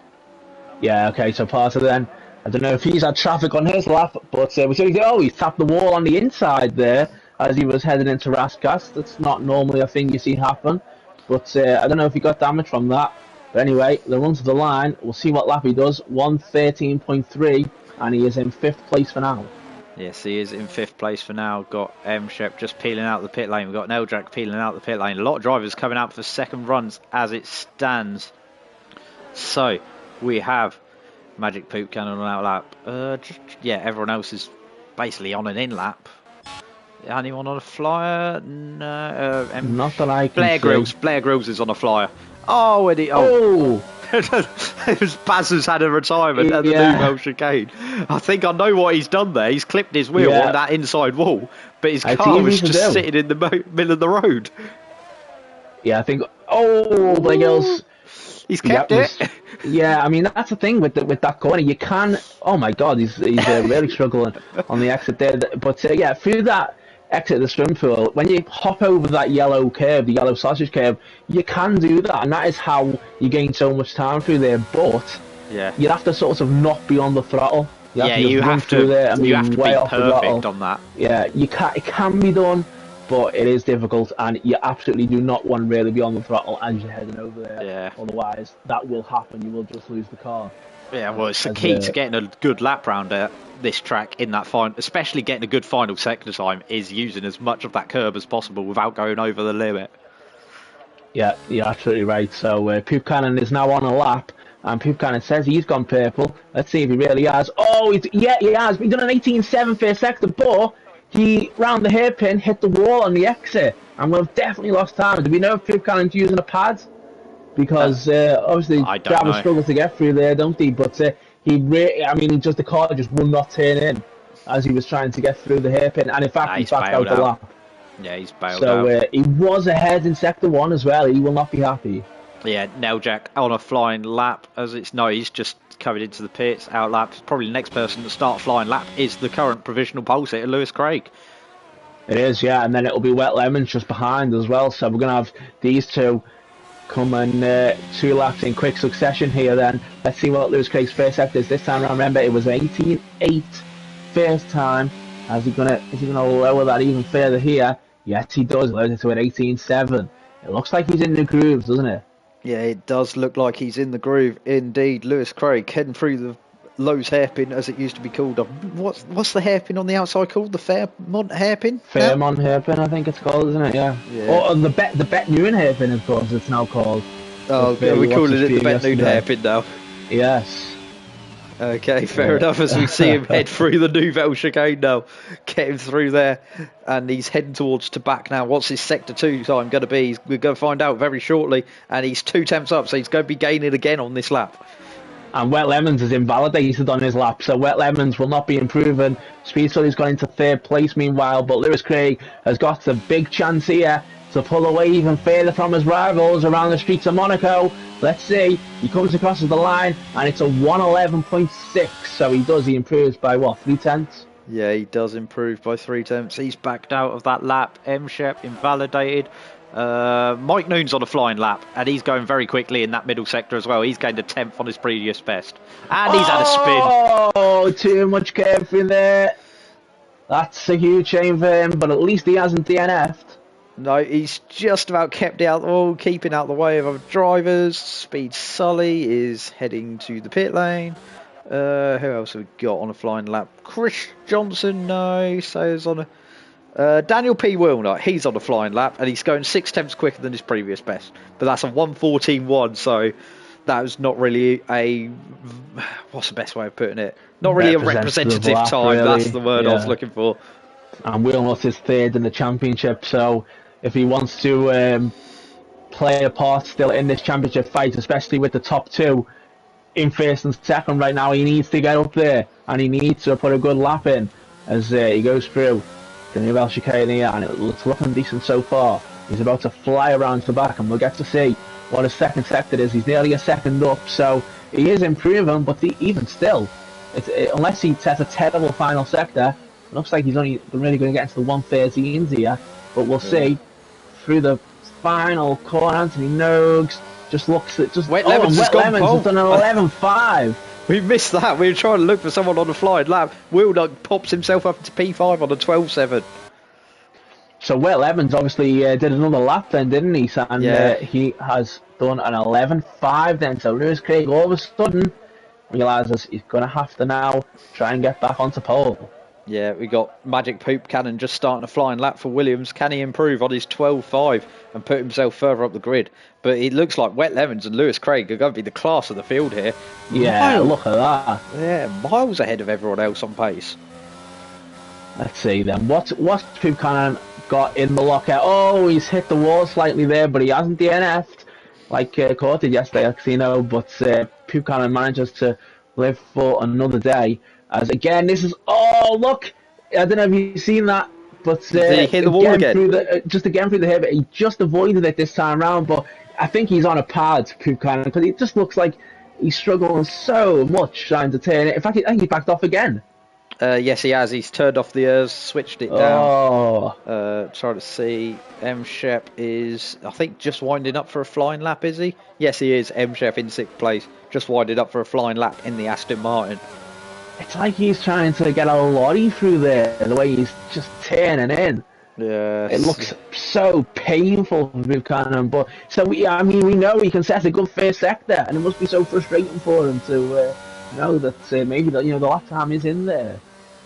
Yeah, okay, so Parser then. I don't know if he's had traffic on his lap, but we see, he tapped the wall on the inside there as he was heading into Raskas. That's not normally a thing you see happen, but I don't know if he got damage from that. But anyway, the run to the line, we'll see what lap he does. 1:13.3, and he is in 5th place for now. Yes, he is in 5th place for now. Got Shep just peeling out the pit lane. We've got Neljak peeling out the pit lane. A lot of drivers coming out for second runs as it stands. So we have Magic Poop Cannon on out lap. Everyone else is basically on an in lap. Anyone on a flyer? No. Not that I can see. Blair Grills is on a flyer. Oh, and it was Baz who's had a retirement at the Nouvelle chicane. I think I know what he's done there. He's clipped his wheel on that inside wall, but his car was just sitting in the middle of the road. Yeah, I think. Oh, Blair Grills. He's kept it. Yeah, I mean that's the thing with that corner. You can. Oh my God, he's really struggling on the exit there. But through that exit of the swimming pool, when you hop over that yellow curve, the yellow sausage curve, you can do that, and that is how you gain so much time through there. But you'd have to sort of not be on the throttle. You have to be perfect on that. Yeah, it can be done, but it is difficult, and you absolutely do not want to really be on the throttle as you're heading over there. Yeah. Otherwise, that will happen. You will just lose the car. Yeah, well, it's the key to getting a good lap round at this track in that final, especially getting a good final sector time, is using as much of that curb as possible without going over the limit. Yeah, you're absolutely right. So Poop Cannon is now on a lap, and Poop Cannon says he's gone purple. Let's see if he really has. Oh, he has. He's done an 18.7 first sector, but he, round the hairpin, hit the wall on the exit, and we've definitely lost time. Do we know if Poop Cannon's using a pad? Because obviously drivers struggle to get through there, don't they? But the car just would not turn in as he was trying to get through the hairpin, and in fact he backed out the lap. Yeah, he's bailed out. So he was ahead in sector 1 as well. He will not be happy. Yeah, Neljak on a flying lap he's just covered into the pits, out lap. Probably the next person to start a flying lap is the current provisional pole sitter, Lewis Craig. It is, yeah, and then it'll be Wet Lemons just behind as well. So we're going to have these two come and 2 laps in quick succession here then. Let's see what Lewis Craig's first sector is this time around. Remember, it was 18.8 first time. Is he gonna lower that even further here? Yes, he does. Lowers it to an 18.7. It looks like he's in the grooves, doesn't it? Yeah, it does look like he's in the groove indeed. Lewis Craig heading through the Lowe's hairpin, as it used to be called. What's the hairpin on the outside called? The Fairmont hairpin? Fairmont hairpin, I think it's called, isn't it? Yeah. Or the Bet Nguyen hairpin, of course, it's now called. Oh, we call it the Bet Nguyen hairpin now. Yes. Okay, fair enough, as we see him head through the Nouvelle chicane now. Get him through there, and he's heading towards Tabac now. What's his sector 2 time going to be? We're going to find out very shortly, and he's 2 temps up, so he's going to be gaining again on this lap. And Wet Lemons is invalidated on his lap, so Wet Lemons will not be improving. Speed Sully's gone into 3rd place meanwhile, but Lewis Craig has got a big chance here to pull away even further from his rivals around the streets of Monaco. Let's see. He comes across the line, and it's a 1:11.6, so he improves by what, 3 tenths? Yeah, he does improve by 3 tenths. He's backed out of that lap. Shep invalidated. Mike Noon's on a flying lap, and he's going very quickly in that middle sector as well. He's gained a 10th on his previous best, and he's had a spin. Oh, too much curve in there. That's a huge shame for him, but at least he hasn't DNF'd. No, he's just about kept out the wall, keeping out the way of other drivers. Speed Sully is heading to the pit lane. Who else have we got on a flying lap? Chris Johnson, no, says on a... Daniel P. Wilnut, he's on a flying lap, and he's going 6 tenths quicker than his previous best. But that's a 1:14.1, so that was not really a, what's the best way of putting it? Not really a representative lap, time. really. That's the word I was looking for. And Wilmot is third in the championship, so if he wants to play a part still in this championship fight, especially with the top two in first and second right now, he needs to get up there and he needs to put a good lap in as he goes through the Nouvelle Chicane here, and it's looking decent so far. He's about to fly around to the back, and we'll get to see what his second sector is. He's nearly a second up, so he is improving, but even still, unless he sets a terrible final sector, it looks like he's only really going to get into the 113s here, but we'll see. Through the final corner, Anthony Nogues just looks at Wet Lemons has done an 11.5. We missed that. We were trying to look for someone on the flying lap. Wilduck pops himself up to P5 on a 12.7. So Wet Lemons obviously did another lap then, didn't he? And he has done an 11.5 then. So Lewis Craig all of a sudden realises he's going to have to now try and get back onto pole. Yeah, we got Magic Poop Cannon just starting a flying lap for Williams. Can he improve on his 12.5 and put himself further up the grid? But it looks like Wet Lemons and Lewis Craig are going to be the class of the field here. Yeah, look at that. Yeah, miles ahead of everyone else on pace. Let's see then. What's Poop Cannon got in the lockout? Oh, he's hit the wall slightly there, but he hasn't DNF'd like Court did yesterday at Casino. But Poop Cannon manages to live for another day. As again, this is, oh look, I don't know if you've seen that, but did he hit the wall again? Just again through the hip, he just avoided it this time round. But I think he's on a pad, Poop Cannon, because it just looks like he's struggling so much trying to turn it. In fact, I think he backed off again. Yes, he has. He's turned off the switched it down. Trying to see. M. Shep is, I think, just winding up for a flying lap, is he? Yes, he is. M. Shep in 6th place, just winding up for a flying lap in the Aston Martin. It's like he's trying to get a lorry through there, the way he's just turning in. Yeah. It looks so painful for Buchanan, but so we know he can set a good first sector, and it must be so frustrating for him to know that maybe the lap time is in there.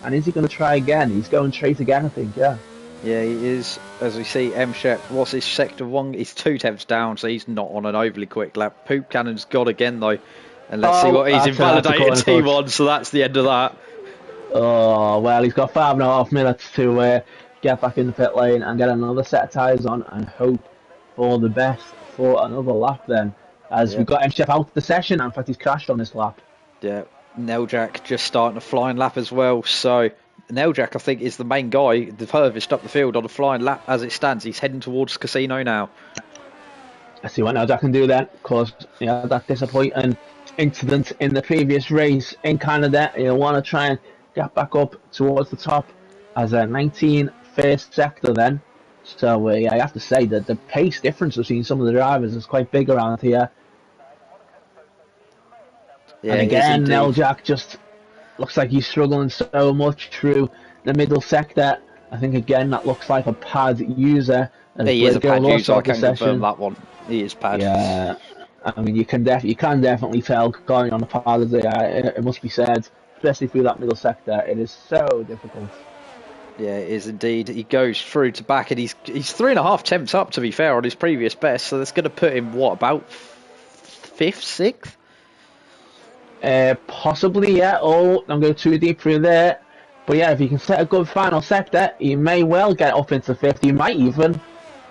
And is he going to try again? He's going straight again, I think. Yeah. Yeah, he is. As we see, M. Shep, what's his sector one? He's 2 tenths down, so he's not on an overly quick lap. Poop Cannon's got again though. And let's see what he's invalidated T1, so that's the end of that. Oh, well, he's got 5.5 minutes to get back in the pit lane and get another set of tyres on and hope for the best for another lap then. As we've got M. Shep out of the session, and in fact he's crashed on this lap. Yeah, Neljak just starting a flying lap as well, so Neljak I think is the main guy, the furthest up the field on a flying lap as it stands. He's heading towards Casino now. Let's see what Neljak can do then, because that disappointing incident in the previous race in Canada. He'll want to try and get back up towards the top as a 19 first sector then. So I have to say that the pace difference between some of the drivers is quite big around here. Yeah, and again, Neljak just looks like he's struggling so much through the middle sector. I think again that looks like a pad user. He is a pad user, I can confirm that one. He is pad. Yeah. I mean, you can definitely tell going on the pad of it must be said, especially through that middle sector. It is so difficult. Yeah, it is indeed. He goes through to back, and he's 3.5 tenths up, to be fair, on his previous best. So that's going to put him about 5th, 6th? Possibly, yeah. Oh, I'm going too deep through there. But yeah, if he can set a good final sector, he may well get up into 5th. He might even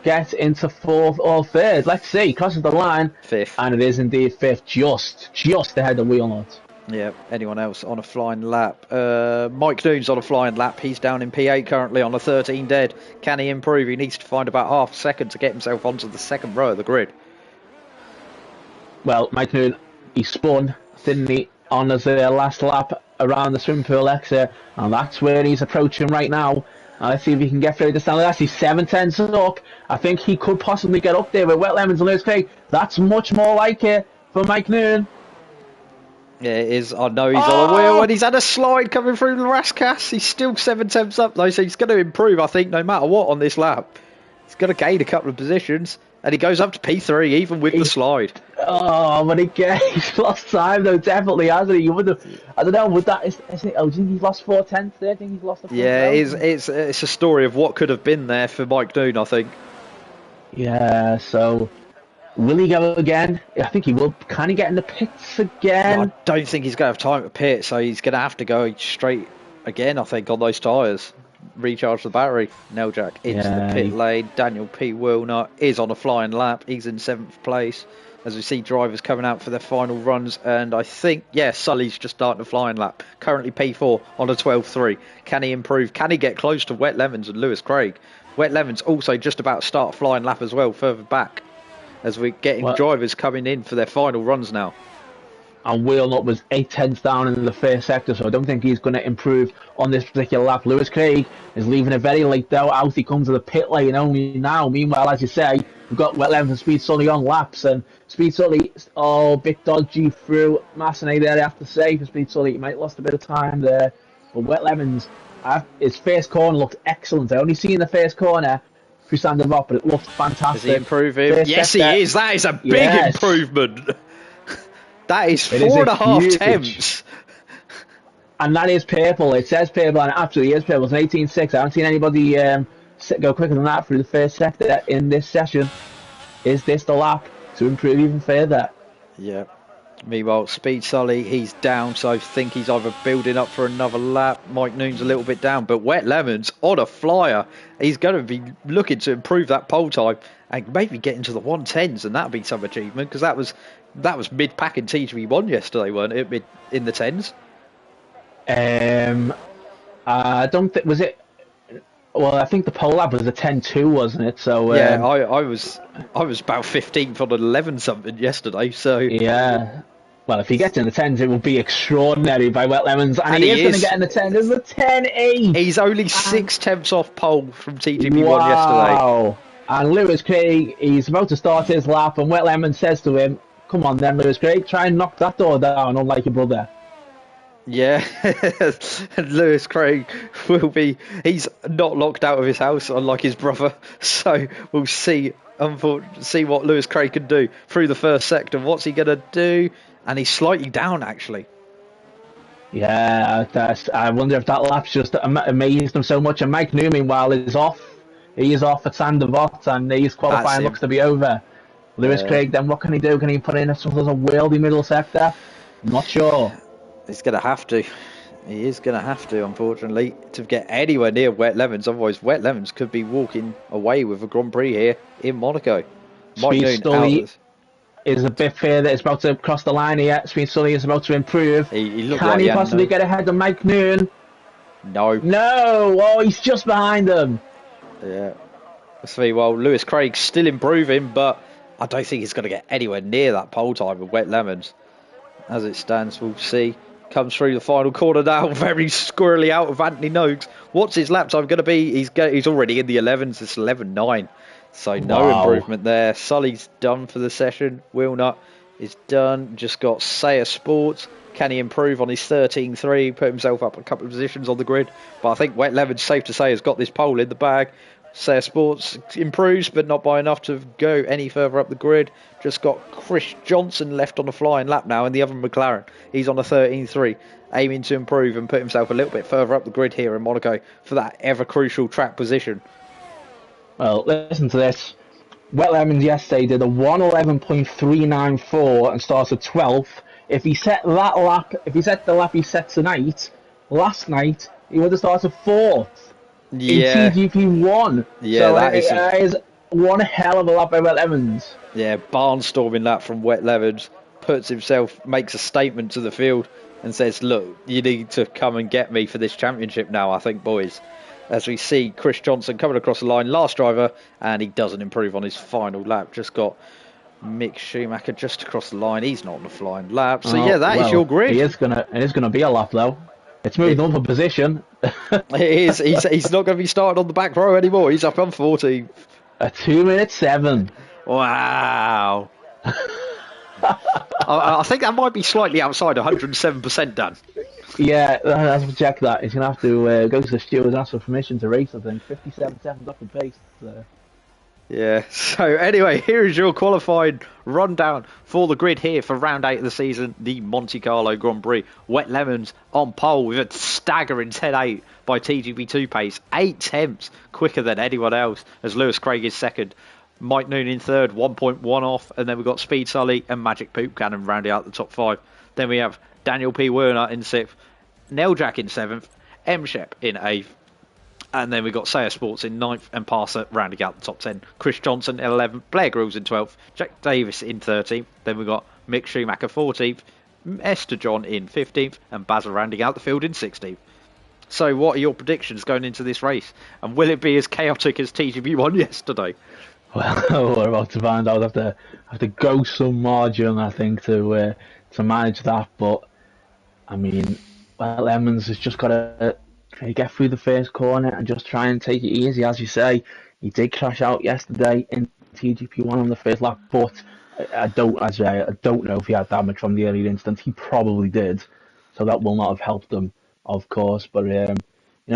get into 4th or 3rd. Let's see. Crosses the line. 5th. And it is indeed 5th, just ahead of Wheelnut. Yeah, anyone else on a flying lap? Mike Noon's on a flying lap. He's down in P8 currently on a 13 dead. Can he improve? He needs to find about half a second to get himself onto the 2nd row of the grid. Well, Mike Noon, he spun, didn't he, on his last lap around the swimming pool exit, and that's where he's approaching right now. Let's see if he can get through the stand. That's he's 7 tenths up. I think he could possibly get up there with Wet Lemons and Lewis Craig. That's much more like it for Mike Noon. Yeah, it is. I know he's on a wheel, and he's had a slide coming through the Rascas. He's still 7 tenths up though, so he's going to improve, I think, no matter what on this lap. He's going to gain a couple of positions, and he goes up to P3 even with the slide. Oh, but again, he's lost time though, definitely, hasn't he? You would have, I don't know, would that, is it, do you think he's lost 4 tenths there? I think he's lost a 4 Yeah, it's a story of what could have been there for Mike Noon, I think. Yeah, so Will he go again? I think he will. Can he get in the pits again? I don't think he's going to have time to pit, so he's going to have to go straight again, I think, on those tyres. Recharge the battery. Neljak into the pit lane. Daniel P. Wilner is on a flying lap. He's in 7th place. As we see drivers coming out for their final runs, and I think, Sully's just starting a flying lap. Currently P4 on a 12.3. Can he improve? Can he get close to Wet Lemons and Lewis Craig? Wet Lemons also just about to start a flying lap as well, further back, as we're getting drivers coming in for their final runs now. And Wilnut was 8 tenths down in the first sector, so I don't think he's going to improve on this particular lap. Lewis Craig is leaving it very late though. Out he comes to the pit lane only now. Meanwhile, as you say, we've got Wet Lemons and Speed Sully on laps, and Speed Sully, bit dodgy through Massenet there, I have to say, for Speed Sully. He might have lost a bit of time there, but Wet Lemons, his first corner looked excellent. I only seen the first corner through Sandoval, but it looked fantastic. Is he improving? Yes, he is. That is a big improvement. That is 4.5 tenths. And that is purple. It says purple, and it absolutely is purple. It's an 18.6. I haven't seen anybody go quicker than that through the first sector in this session. Is this the lap to improve even further? Yeah. Meanwhile, Speed Sully, he's down, so I think he's either building up for another lap. Mike Noon's a little bit down, but Wet Lemons on a flyer. He's going to be looking to improve that pole time and maybe get into the 110s, and that'd be some achievement, because that was mid-pack in TGV1 yesterday, weren't it? In the 10s. I don't think, was it? Well, I think the pole lap was a 10.2, wasn't it? So yeah, I was about 15th on an 11 something yesterday. So yeah. Well, if he gets in the 10s, it will be extraordinary by Wet Lemons, and he is going to get in the 10s. It's a 10.8. He's only 6 tenths off pole from TGV1 yesterday. And Lewis Craig, he's about to start his lap, and Wet Lemons says to him, "Come on then, Lewis Craig, try and knock that door down, unlike your brother." Yeah, and Lewis Craig he's not locked out of his house, unlike his brother, so we'll see what Lewis Craig can do through the first sector. What's he going to do? And he's slightly down, actually. Yeah, I wonder if that lap's just amazed him so much. And Mike New, meanwhile, is off. He is off at Sandoval, and his qualifying looks to be over. Lewis Craig, then what can he do? Can he put in some sort of worldy middle sector? I'm not sure. He's going to have to. He is going to have to, unfortunately, to get anywhere near Wet Lemons. Otherwise, Wet Lemons could be walking away with a Grand Prix here in Monaco. Speed Sully is a bit further. It's about to cross the line here. Speed Sully is about to improve. Can he possibly get ahead of Mike Noon? No. No! Oh, he's just behind him. Yeah. So, well, Lewis Craig's still improving, but I don't think he's going to get anywhere near that pole time with Wet Lemons. As it stands, we'll see. Comes through the final corner now, very squirrely out of Anthony Noakes. What's his lap time going to be? He's already in the 11s. It's 11.9. So no improvement there. Sully's done for the session. Wilnut is done. Just got Sayer Sports. Can he improve on his 13.3? Put himself up a couple of positions on the grid. But I think Wet Lemons, safe to say, has got this pole in the bag. Sayer Sports improves, but not by enough to go any further up the grid. Just got Chris Johnson left on a flying lap now in the other McLaren. He's on a 13.3, aiming to improve and put himself a little bit further up the grid here in Monaco for that ever crucial track position. Well, listen to this. Wet Lemons yesterday did a 111.394 and started 12th. If he set the lap he set tonight, last night, he would have started 4th. Yeah. In TGP1. Yeah, so that is one hell of a lap by Wet Lemons. Yeah, barnstorming that from Wet Lemons. Makes a statement to the field and says, look, you need to come and get me for this championship now, I think, boys. As we see Chris Johnson coming across the line, last driver, and he doesn't improve on his final lap. Just got Mick Schumacher just across the line. He's not on the flying lap. So, that is your grid. It is gonna be a lap, though. It's moved on for position. It is. He's not going to be starting on the back row anymore. He's up on 14. A 2:07. Wow. I think that might be slightly outside 107%, Dan. Yeah, let's check that. He's going to have to go to the stewards and ask for permission to race, I think. 57 seconds off the pace. So. Yeah, so anyway, here is your qualified rundown for the grid here for round 8 of the season, the Monte Carlo Grand Prix. Wet Lemons on pole with a staggering 10.8 by TGV2 pace, 8 tenths quicker than anyone else, as Lewis Craig is second. Mike Noon in third, 1.1 off. And then we've got Speed Sully and Magic Poop Cannon rounding out the top 5. Then we have Daniel P. Werner in 6th, Neiljack in 7th, M. Shep in 8th. And then we've got Sayer Sports in 9th and Parser rounding out the top 10. Chris Johnson in 11th, Blair Grills in 12th, Jack Davis in 13th. Then we've got Mick Schumacher 14th, Esther John in 15th, and Basil rounding out the field in 16th. So what are your predictions going into this race? And will it be as chaotic as TGP1 yesterday? Well, we're about to find out. I have to go some margin, I think, to manage that. But I mean, well, Emmons has just got to get through the first corner and just try and take it easy. As you say, he did crash out yesterday in TGP1 on the first lap, but I don't know if he had damage from the earlier instance. He probably did, so that will not have helped him, of course. But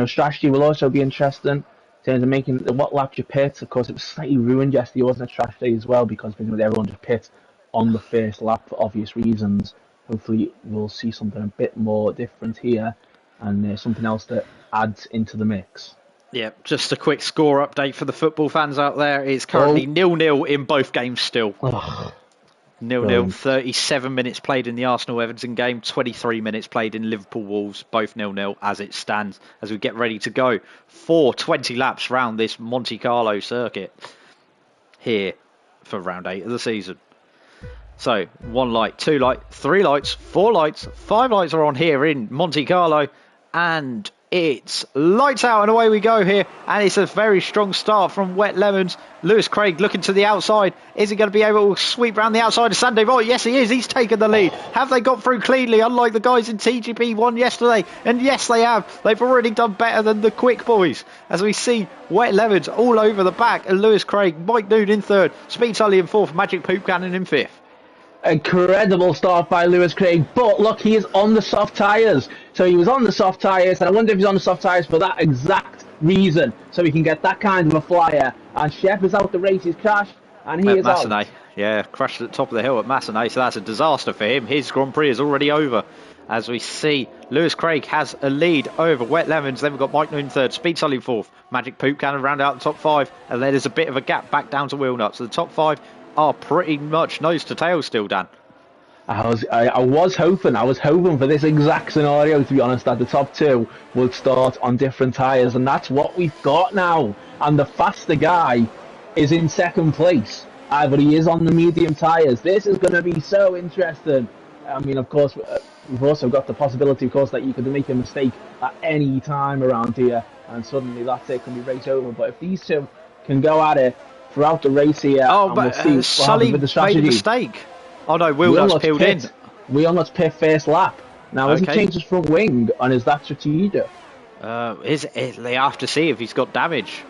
strategy will also be interesting in terms of making what lap you pit. Of course, it was slightly ruined yesterday, wasn't it, strategy as well, because everyone just pit on the first lap for obvious reasons. Hopefully, we'll see something a bit more different here, and something else that adds into the mix. Yeah, just a quick score update for the football fans out there. It's currently 0-0 in both games still. 0-0, 37 minutes played in the Arsenal-Everton game, 23 minutes played in Liverpool-Wolves, both 0-0 as it stands, as we get ready to go for 20 laps round this Monte Carlo circuit here for round 8 of the season. So, 1 light, 2 light, 3 lights, 4 lights, 5 lights are on here in Monte Carlo, and it's lights out and away we go here, and it's a very strong start from Wet Lemons. Lewis Craig looking to the outside. Is he going to be able to sweep round the outside of Sunday Boy? Yes, he is. He's taken the lead. Have they got through cleanly, unlike the guys in TGP1 yesterday? And yes, they have. They've already done better than the quick boys, as we see Wet Lemons all over the back, and Lewis Craig, Mike Noon in 3rd, Speed Sully in 4th, Magic Poop Cannon in 5th. Incredible start by Lewis Craig, but look, he is on the soft tyres. So he was on the soft tyres, and I wonder if he's on the soft tyres for that exact reason, so he can get that kind of a flyer. And Shep is out the race, he's crashed, and he is out. Yeah, crashed at the top of the hill at Massenet, so that's a disaster for him. His Grand Prix is already over, as we see Lewis Craig has a lead over Wet Lemons. Then we've got Mike Noon 3rd, Speed Sully 4th, Magic Poop Cannon round out the top 5, and then there's a bit of a gap back down to Wheelnut. So the top 5 are pretty much nose to tail still, Dan. I was hoping for this exact scenario, to be honest, that the top 2 would start on different tyres, and that's what we've got now. And the faster guy is in 2nd place, but he is on the medium tyres. This is going to be so interesting. I mean, of course, we've also got the possibility, of course, that you could make a mistake at any time around here, and suddenly that's it, can be race over. But if these two can go at it throughout the race here, but we'll see Sully with the strategy. made a mistake. Oh no, Wheelnut's peeled in. Wheelnut's pit first lap. Now, has he changed his front wing, and is that strategic? They have to see if he's got damage.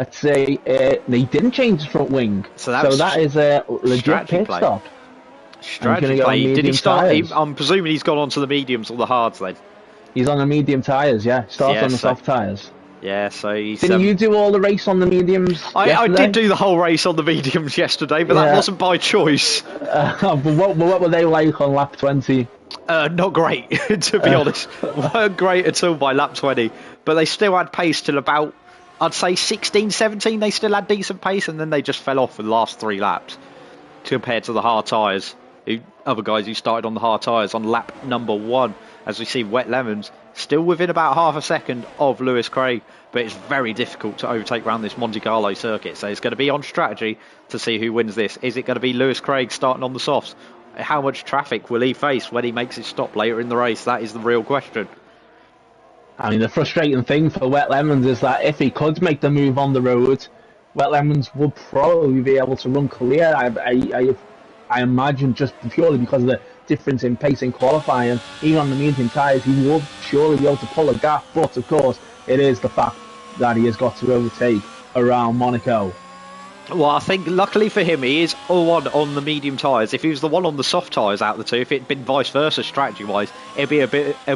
Let's say he didn't change his front wing, so that is a legit pit stop. Strategy play. Did he start? I'm presuming he's gone onto the mediums or the hards then. He's on the medium tyres, yeah. Starts on the soft tyres. Yeah, so he's... Didn't you do all the race on the mediums I did do the whole race on the mediums yesterday, but that wasn't by choice. But what were they like on lap 20? Not great, to be honest. Weren't great at all by lap 20. But they still had pace till about, I'd say 16, 17. They still had decent pace, and then they just fell off for the last 3 laps compared to the hard tyres. Other guys who started on the hard tyres on lap number 1. As we see Wet Lemons still within about half a second of Lewis Craig, but it's very difficult to overtake around this Monte Carlo circuit. So it's going to be on strategy to see who wins this. Is it going to be Lewis Craig starting on the softs? How much traffic will he face when he makes his stop later in the race? That is the real question. I mean, the frustrating thing for Wet Lemons is that if he could make the move on the road, Wet Lemons would probably be able to run clear. I imagine, just purely because of the difference in pace in qualifying, even on the medium tyres, he will surely be able to pull a gap. But of course, it is the fact that he has got to overtake around Monaco. Well, I think luckily for him, he is all on the medium tyres. If he was the one on the soft tyres out of the two, if it had been vice versa strategy-wise, it'd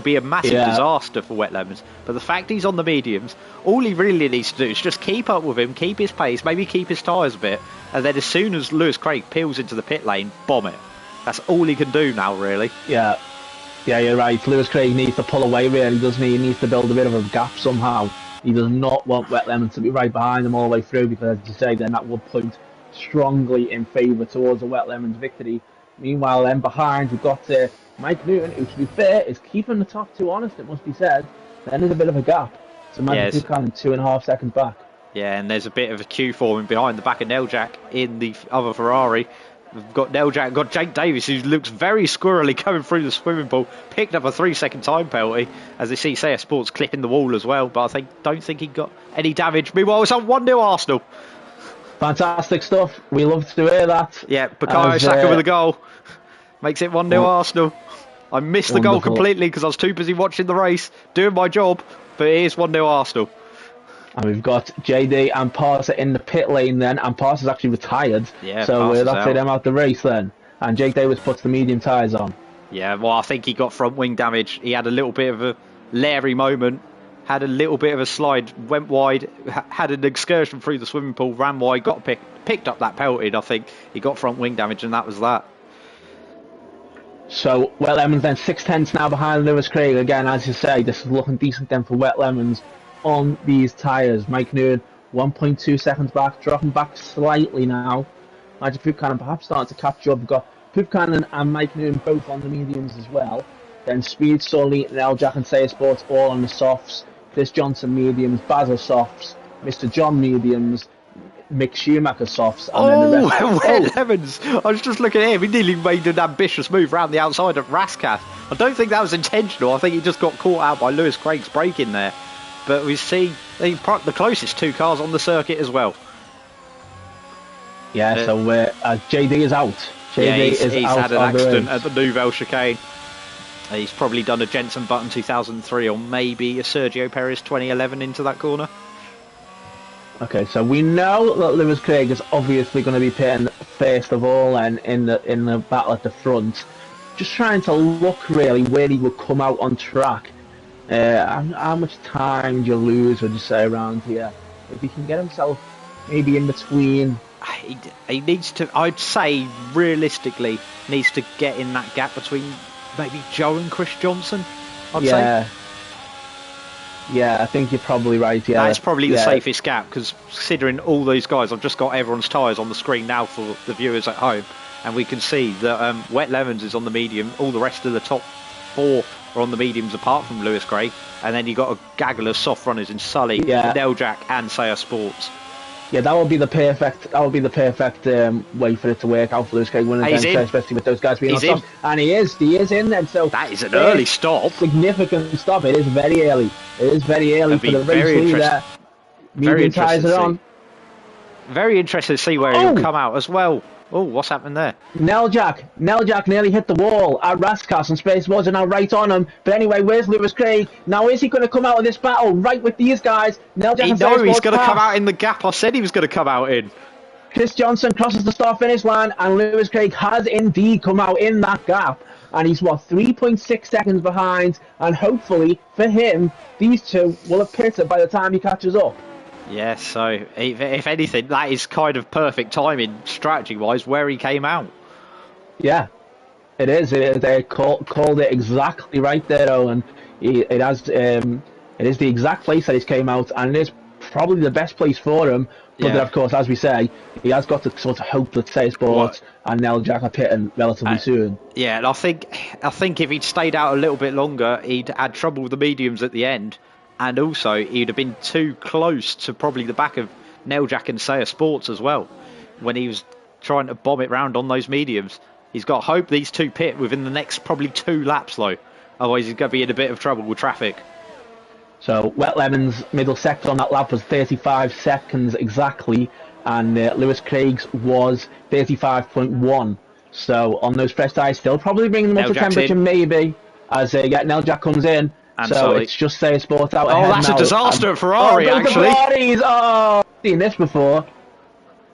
be a massive disaster for Wet Lemons. But the fact he's on the mediums, all he really needs to do is just keep up with him, keep his pace, maybe keep his tyres a bit, and then as soon as Lewis Craig peels into the pit lane, bomb it. That's all he can do now, really. Yeah, you're right. Lewis Craig needs to pull away, really, doesn't he? He needs to build a bit of a gap somehow. He does not want Wet Lemons to be right behind him all the way through, because, as you say, then that would point strongly in favour towards a Wet Lemons victory. Meanwhile, then behind, we've got Mike Newton, who, to be fair, is keeping the top two honest, it must be said. Then there's a bit of a gap. So Magic Buchanan 2.5 seconds back. Yeah, and there's a bit of a queue forming behind the back of Neljak in the other Ferrari. We've got Neljak, got Jake Davis, who looks very squirrely coming through the swimming pool. Picked up a 3-second time penalty, as they see Saya Sports clipping the wall as well. But don't think he got any damage. Meanwhile, it's on 1-0 Arsenal. Fantastic stuff. We love to hear that. Yeah, Bukayo Saka with a goal. Makes it 1-0 Arsenal. I missed the goal completely because I was too busy watching the race, doing my job. But it is 1-0 Arsenal. And we've got JD and Parser in the pit lane then, and Parser's actually retired. Yeah, so that's them out the race then. And Jake Davis puts the medium tyres on. Yeah, well, I think he got front wing damage. He had a little bit of a Larry moment, had a little bit of a slide, went wide, had an excursion through the swimming pool, ran wide, got picked up that penalty, and I think he got front wing damage, and that was that. So, Wet Lemons then 6/10 now behind Lewis Craig. Again, as you say, this is looking decent then for Wet Lemons on these tyres. Mike Newton 1.2 seconds back, dropping back slightly now. Magic Buchanan perhaps starting to catch up. We've got Buchanan and Mike Newton both on the mediums as well. Then Speed, Sully, Neljak and Saya Sports all on the softs. Chris Johnson mediums, Basil softs, Mr. John mediums, Mick Schumacher softs, and then the rest. Wet Lemons! I was just looking at him. He nearly made an ambitious move around the outside of Rascath. I don't think that was intentional. I think he just got caught out by Lewis Craig's break in there. But we see the closest two cars on the circuit as well. Yeah, so JD is out. He's had an accident at the Nouvelle chicane. He's probably done a Jensen Button 2003 or maybe a Sergio Perez 2011 into that corner. Okay, so we know that Lewis Craig is obviously going to be pitting first of all and in the battle at the front. Just trying to look really where he would come out on track. How much time do you lose, would you say, around here? If he can get himself maybe in between. He needs to, I'd say, realistically, needs to get in that gap between maybe Joe and Chris Johnson, I'd say. Yeah, I think you're probably right. Yeah, that's probably the safest gap, because considering all these guys, I've just got everyone's tyres on the screen now for the viewers at home, and we can see that Wet Lemons is on the medium. All the rest of the top four are on the mediums, apart from Lewis Craig, and then you got a gaggle of soft runners in Sully, Neljak, and Saya Sports. Yeah, that would be the perfect. Way for it to work out for Lewis Craig winning, especially with those guys being on top. And he is in. And so that is an early stop. Significant stop. It is very early. It is very early for the race leader. Medium tyres are on. Very interested to see where he'll come out as well. Oh, what's happened there? Neljak nearly hit the wall at Raskas, and Space wasn't now right on him. But anyway, where's Lewis Craig? Now, is he going to come out of this battle right with these guys? Neljak he's going to come out in the gap I said he was going to come out in. Chris Johnson crosses the start-finish line, and Lewis Craig has indeed come out in that gap. And he's, 3.6 seconds behind. And hopefully, for him, these two will have pitted by the time he catches up. Yeah, so if anything, that is kind of perfect timing, strategy-wise, where he came out. Yeah, it is. They called it exactly right there, Owen. It is the exact place that he came out, and it is probably the best place for him. But then, of course, as we say, he has got to sort of hope that Say Sports and Neljak are pitting relatively soon. Yeah, and I think if he'd stayed out a little bit longer, he'd had trouble with the mediums at the end. And also, he'd have been too close to probably the back of Neljak and Saya Sports as well, when he was trying to bomb it round on those mediums. He's got to hope these two pit within the next probably 2 laps, though. Otherwise, he's going to be in a bit of trouble with traffic. So, Wet Lemons' middle sector on that lap was 35 seconds exactly, and Lewis Craig's was 35.1. So, on those fresh tyres, still probably bringing them up to temperature, maybe, as Neljak comes in. And so it's just Say Sports out ahead. Oh, that's a disaster at Ferrari, actually. I've seen this before.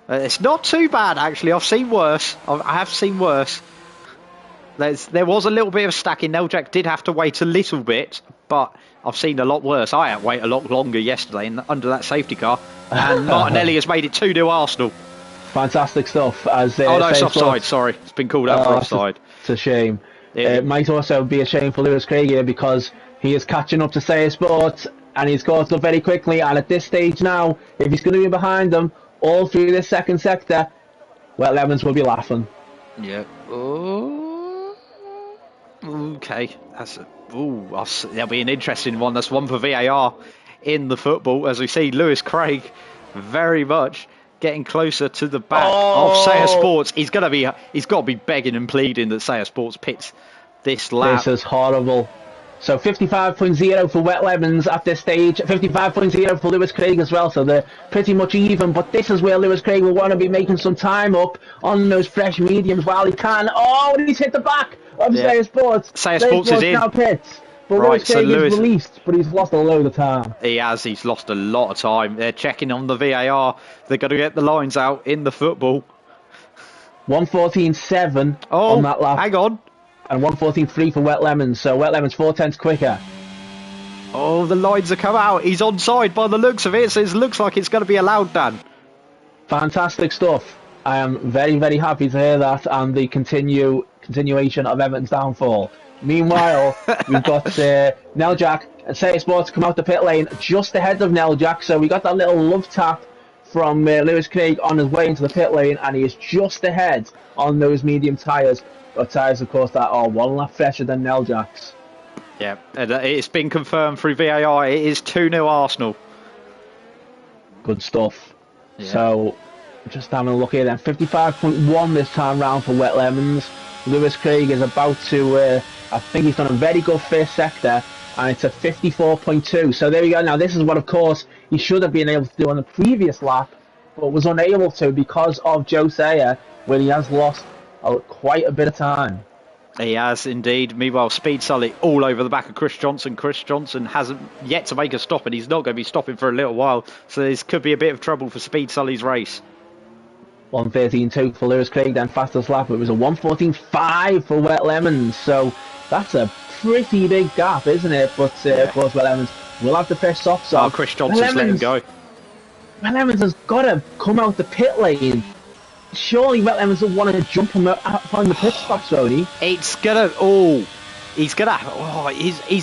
It's not too bad, actually. I've seen worse. I have seen worse. There was a little bit of stacking. Neljak did have to wait a little bit, but I've seen a lot worse. I had to wait a lot longer yesterday under that safety car. And Martinelli has made it 2-0 Arsenal. Fantastic stuff. No, it's offside, sorry. It's been called out for offside. It's a shame. It might also be a shame for Lewis Craig here, because he is catching up to Say Sports, and he's caught up very quickly. And at this stage now, if he's going to be behind them all through this second sector, Wet Lemons will be laughing. Yeah. Oh. Okay. That'll be an interesting one. That's one for VAR in the football, as we see Lewis Craig very much getting closer to the back of Sayer Sports. He's got to be begging and pleading that Sayer Sports pits this lap. This is horrible. So 55.0 for Wet Lemons at this stage, 55.0 for Lewis Craig as well, so they're pretty much even, but this is where Lewis Craig will want to be making some time up on those fresh mediums while he can. Oh, and he's hit the back of Sayer Sports. Sayer Sports is in. Now pits. But Lewis Craig is released, but he's lost a load of time. He's lost a lot of time. They're checking on the VAR. They're going to get the lines out in the football. 1:14.7 on that lap. Hang on. And 1:14.3 for Wet Lemons, so Wet Lemons 4/10 quicker. Oh, the lines have come out. He's onside by the looks of it, so it looks like it's going to be allowed, Dan. Fantastic stuff. I am very, very happy to hear that, and the continuation of Everton's downfall. Meanwhile, we've got Neljak and Sayer Sports come out the pit lane just ahead of Neljak, so we got that little love tap from Lewis Craig on his way into the pit lane, and he is just ahead on those medium tyres. But tyres, of course, that are one lap fresher than Neljak's. Yeah, and it's been confirmed through VAR. It is 2-0 Arsenal. Good stuff. Yeah. So, just having a look here then. 55.1 this time round for Wet Lemons. Lewis Craig is about to, I think he's done a very good first sector, and it's at 54.2. So there we go. Now, this is what, of course, he should have been able to do on the previous lap, but was unable to because of Joe Sayer, when he has lost quite a bit of time. He has indeed. Meanwhile, Speed Sully all over the back of Chris Johnson. Chris Johnson hasn't yet to make a stop, and he's not going to be stopping for a little while. So this could be a bit of trouble for Speed Sully's race. 1:13.2 for Lewis Craig, then fastest lap. It was a 1:14.5 for Wet Lemons. So that's a pretty big gap, isn't it? But of course, Wet Lemons will have the fresh softs on. Oh, Chris Johnson's let him go. Wet Lemons has got to come out the pit lane. Surely Wet Lemons will want to jump him out from the pit stops, won't he? He's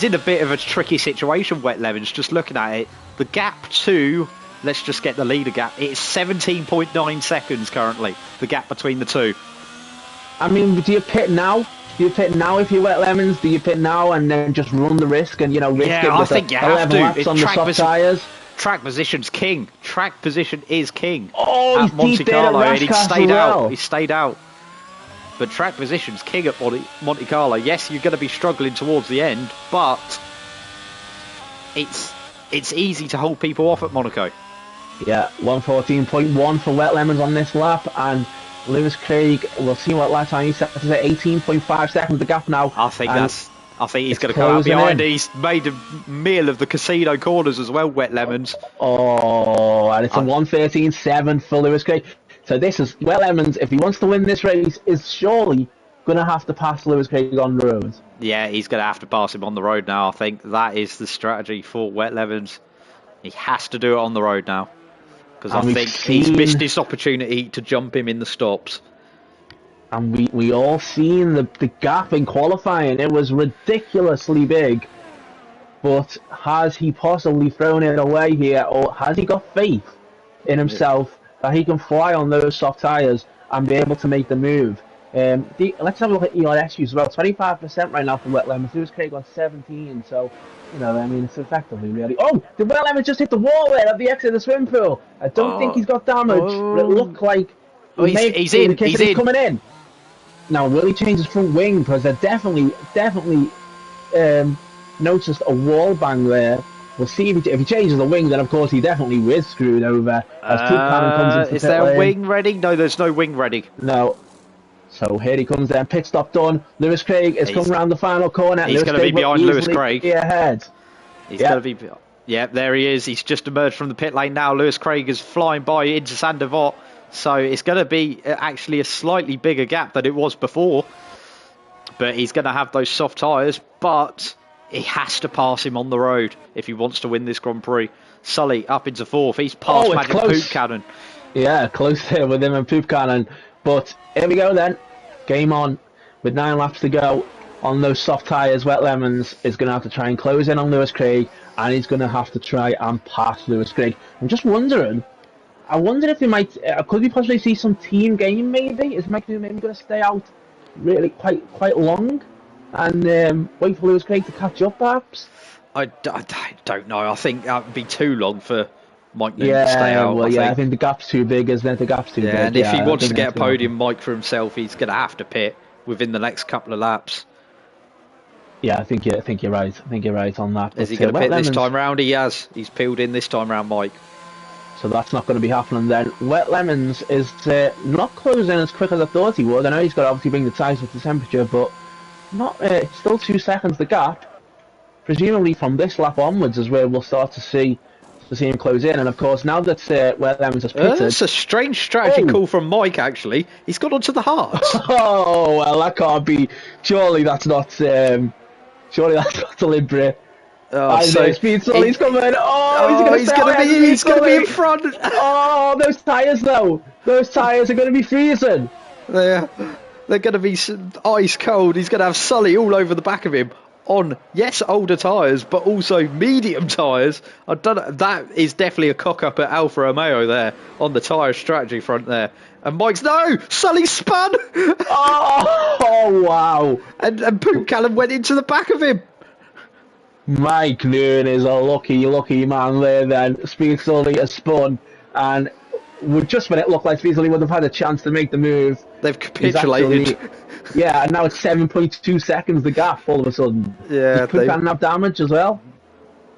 in a bit of a tricky situation, Wet Lemons, just looking at it. The gap to, let's just get the leader gap, it's 17.9 seconds currently, the gap between the two. I mean, do you pit now? Do you pit now if you're Wet Lemons? Do you pit now and then just run the risk and, risk it with I think you have 11 laps on the soft tyres? Track position's king. Track position is king. Oh, at Monte Carlo, and he stayed well. out. He stayed out. But track position's king at Monte Carlo. Yes, you're going to be struggling towards the end, but it's easy to hold people off at Monaco. Yeah, 1:14.1 for Wet Lemons on this lap, and Lewis Craig, we'll see what lap time he sets at 18.5 seconds the gap now. I think he's going to come out behind. He's made a meal of the casino corners as well, Wet Lemons. Oh, and it's a 1:13.7 for Lewis Craig. So this is Wet Lemons, if he wants to win this race, is surely going to have to pass Lewis Craig on the road. Yeah, he's going to have to pass him on the road now. I think that is the strategy for Wet Lemons. He has to do it on the road now. Because I think he's missed this opportunity to jump him in the stops. And we all seen the gap in qualifying. It was ridiculously big. But has he possibly thrown it away here? Or has he got faith in himself that he can fly on those soft tyres and be able to make the move? Let's have a look at ERSU as well. 25% right now for Wet Lemons. Lewis Craig on 17. So, it's effectively really... Oh! The Wet Lemons just hit the wall there at the exit of the swim pool. I don't think he's got damage. But it looked like... He's in. He's coming in. Now, will he change his front wing? Because I definitely noticed a wall bang there. We'll see if he changes the wing, then of course he definitely is screwed over. As Cannon comes into is there a wing ready? No, there's no wing ready. No. So here he comes then, pit stop done. Lewis Craig is coming around the final corner. He's going to be behind Lewis Craig. Ahead. He's going to be... Yeah, there he is. He's just emerged from the pit lane now. Lewis Craig is flying by into Sandevot. So it's going to be actually a slightly bigger gap than it was before. But he's going to have those soft tyres. But he has to pass him on the road if he wants to win this Grand Prix. Sully up into fourth. He's past Magic Poop Cannon. Yeah, close there with him and Poop Cannon. But here we go then. Game on with 9 laps to go on those soft tyres. Wet Lemons is going to have to try and close in on Lewis Craig. And he's going to have to try and pass Lewis Craig. I'm just wondering... I wonder if they might. Could we possibly see some team game? Maybe is Mike maybe going to stay out really quite long, and wait for Lewis Craig to catch up, perhaps. I don't know. I think that would be too long for Mike Noonan to stay out. Well, I think the gap's too big, isn't it? The gap's too big. And if he wants to get a podium mic for himself, he's going to have to pit within the next couple of laps. Yeah, I think you're right. I think you're right on that. Is he going to pit this time round? He has. He's peeled in this time round, Mike. So that's not going to be happening then. Wet Lemons is not closing as quick as I thought he would. I know he's got to obviously bring the tyres with the temperature, but not still 2 seconds the gap. Presumably from this lap onwards is where we'll start to see him close in. And of course, now that Wet Lemons has pitted... That's a strange strategy call from Mike, actually. He's got onto the hards. Oh, well, that can't be... Surely that's not deliberate. Oh, so Speed Sully's coming. Oh, he's going to be in front. Oh, those tyres though. Those tyres are going to be freezing. They're going to be ice cold. He's going to have Sully all over the back of him on, yes, older tyres, but also medium tyres. I don't know. That is definitely a cock up at Alfa Romeo there on the tyre strategy front there. And Mike's Sully spun. Oh wow. And Poop Callum went into the back of him. Mike Noonan is a lucky man there then. Speed Sully has spun, and just when it looked like Speed Sully would have had a chance to make the move, they've capitulated. And now it's 7.2 seconds the gap all of a sudden. Yeah, does Poop Callum have damage as well?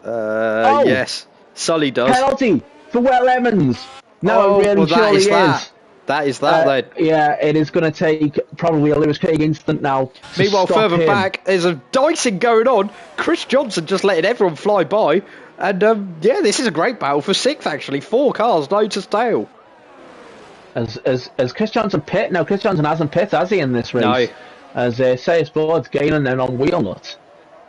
Yes, Sully does. Penalty for Wet Lemons. No, it really surely is. That is that then. Yeah, it is going to take probably a Lewis Craig instant now. Meanwhile, further back, there's a dicing going on. Chris Johnson just letting everyone fly by. And this is a great battle for 6th, actually. 4 cars, Lotus tail. As Chris Johnson pit? No, Chris Johnson hasn't pit, has he, in this race? No. As Sayers Board's gaining then on Wheelnut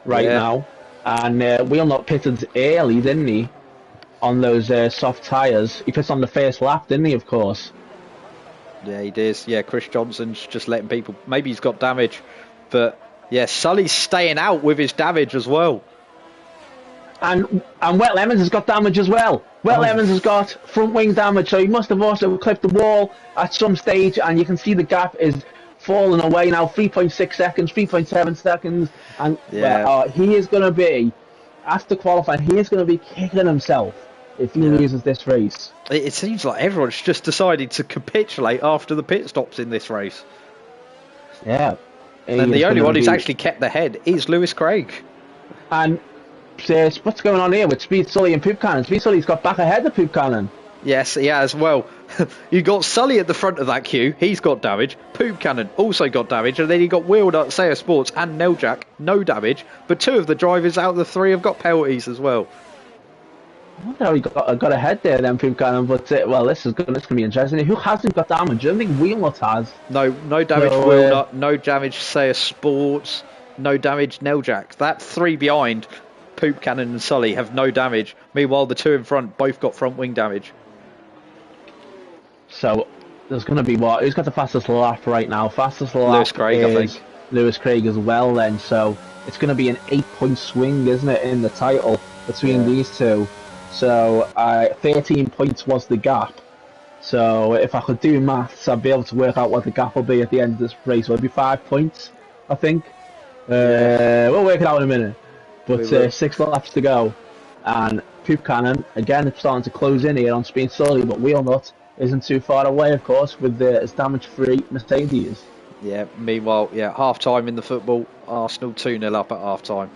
now. And Wheelnut pitted early, didn't he? On those soft tyres. He pits on the first lap, didn't he, of course? Yeah, he did. Yeah, Chris Johnson's just letting people... Maybe he's got damage. But, yeah, Sully's staying out with his damage as well. And Wet Lemons has got damage as well. Wet Lemons has got front wing damage, so he must have also clipped the wall at some stage, and you can see the gap is falling away now. 3.6 seconds, 3.7 seconds. And he is going to be, after qualifying, he is going to be kicking himself if he loses this race. It seems like everyone's just decided to capitulate after the pit stops in this race. Yeah. And the only one who's actually kept the head is Lewis Craig. And what's going on here with Speed Sully and Poop Cannon? Speed Sully's got back ahead of Poop Cannon. Yes, he has. Well, you got Sully at the front of that queue. He's got damage. Poop Cannon also got damage. And then you got Wheeled Up, Sayer Sports and Neljak, no damage. But 2 of the drivers out of the 3 have got penalties as well. I wonder how he got ahead there then, Poop Cannon. But, this is going to be interesting. Who hasn't got damage? I don't think Wheelnut has. No damage Wheeled Up, no damage Sayer Sports, no damage Neljak. That 3 behind... Poop Cannon and Sully have no damage. Meanwhile, the 2 in front both got front wing damage. So there's going to be what? Who's got the fastest lap right now? Fastest lap Lewis Craig, I think. Lewis Craig as well then. So it's going to be an 8-point swing, isn't it, in the title between these two. So 13 points was the gap. So if I could do maths, I'd be able to work out what the gap will be at the end of this race. It'll be 5 points, I think. We'll work it out in a minute. But 6 laps to go, and Poop Cannon again starting to close in here on Speed Sully, but Wheelnut isn't too far away, of course, with his damage-free Mercedes. Yeah. Meanwhile, half time in the football, Arsenal 2-0 up at half time.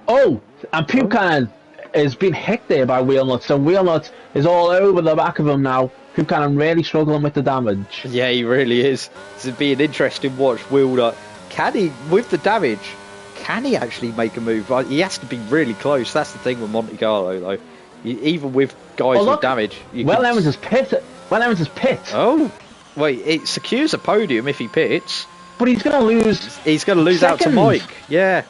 Oh, and Poop Cannon has been hit there by Wheelnut, so Wheelnut is all over the back of him now. Poop Cannon really struggling with the damage. Yeah, he really is. This would be an interesting watch. Wheelnut, can he, with the damage? Can he actually make a move? He has to be really close. That's the thing with Monte Carlo, though. Even with guys with damage. Lemons has pit. Oh, wait. It secures a podium if he pits. But he's going to lose. He's going to lose out to Mike. Yeah.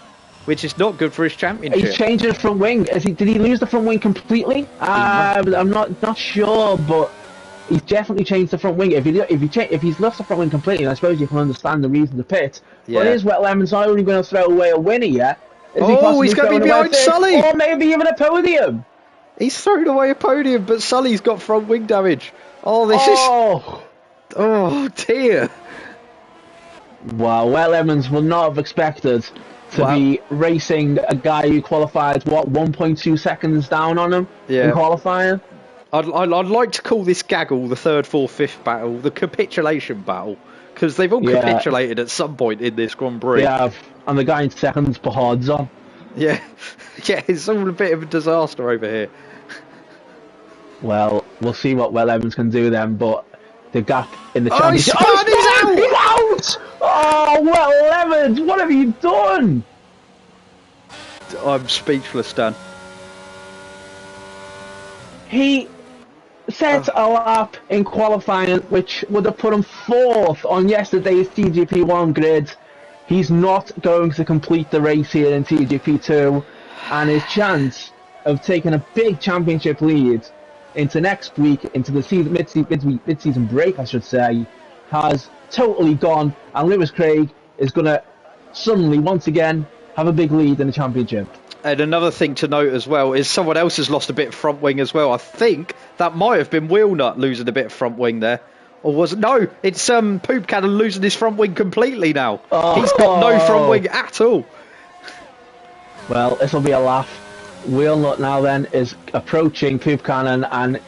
Which is not good for his championship. He's changed his front wing. Did he lose the front wing completely? I'm not sure, but he's definitely changed the front wing. If he's lost the front wing completely, I suppose you can understand the reason to pit. Yeah. But is Wet Lemons not only going to throw away a winner yet? He's going to be behind Sully! Or maybe even a podium! He's thrown away a podium, but Sully's got front wing damage. Oh, this is... Oh, dear. Wow, well, Evans would not have expected to be racing a guy who qualified, what, 1.2 seconds down on him in qualifying? I'd like to call this gaggle the third, fourth, fifth battle, the capitulation battle, because they've all capitulated at some point in this Grand Prix. Yeah, and the guy in second's put odds on. Yeah, yeah, it's all a bit of a disaster over here. Well, we'll see what Will Evans can do then, but the gap in the championship... He's out! Oh, Will Evans, what have you done? I'm speechless, Dan. He set a lap in qualifying which would have put him 4th on yesterday's TGP1 grid. He's not going to complete the race here in TGP2, and his chance of taking a big championship lead into next week, into the season, mid-season break, I should say, has totally gone, and Lewis Craig is going to suddenly, once again, have a big lead in the championship. And another thing to note as well is someone else has lost a bit of front wing as well. I think that might have been Wheelnut losing a bit of front wing there. Or was it? No, it's Poop Cannon losing his front wing completely now. He's got no front wing at all. Well, this will be a laugh. Wheelnut now then is approaching Poop Cannon, and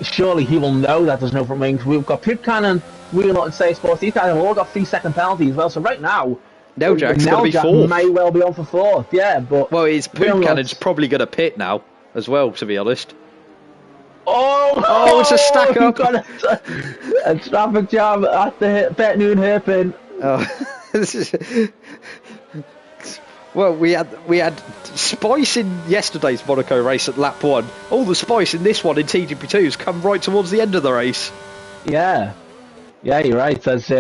surely he will know that there's no front wings. We've got Poop Cannon, Wheelnut and Say Sports. These guys have all got 3-second penalties as well. So right now, Neljak's going to be 4th. May well be on for 4th, yeah. But well, his Poop Cannon's probably going to pit now as well, to be honest. Oh, it's a stack up. Got a traffic jam at the Betnoon hairpin. Well, we had spice in yesterday's Monaco race at lap 1. All the spice in this one in TGP2 has come right towards the end of the race. Yeah, you're right. As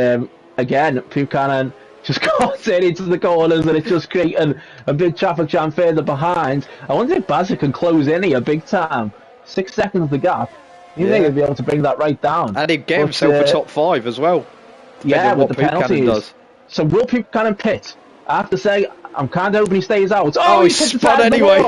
again, Poop Cannon just got it into the corners, and it's just creating a big traffic jam further behind. I wonder if Bazza can close in here big time. 6 seconds the gap. You think he'll be able to bring that right down? And he'd get himself a top 5 as well. Yeah, with the penalties. Does. So will Poop Cannon pit? I have to say, I'm kind of hoping he stays out. Oh, he's spun anyway.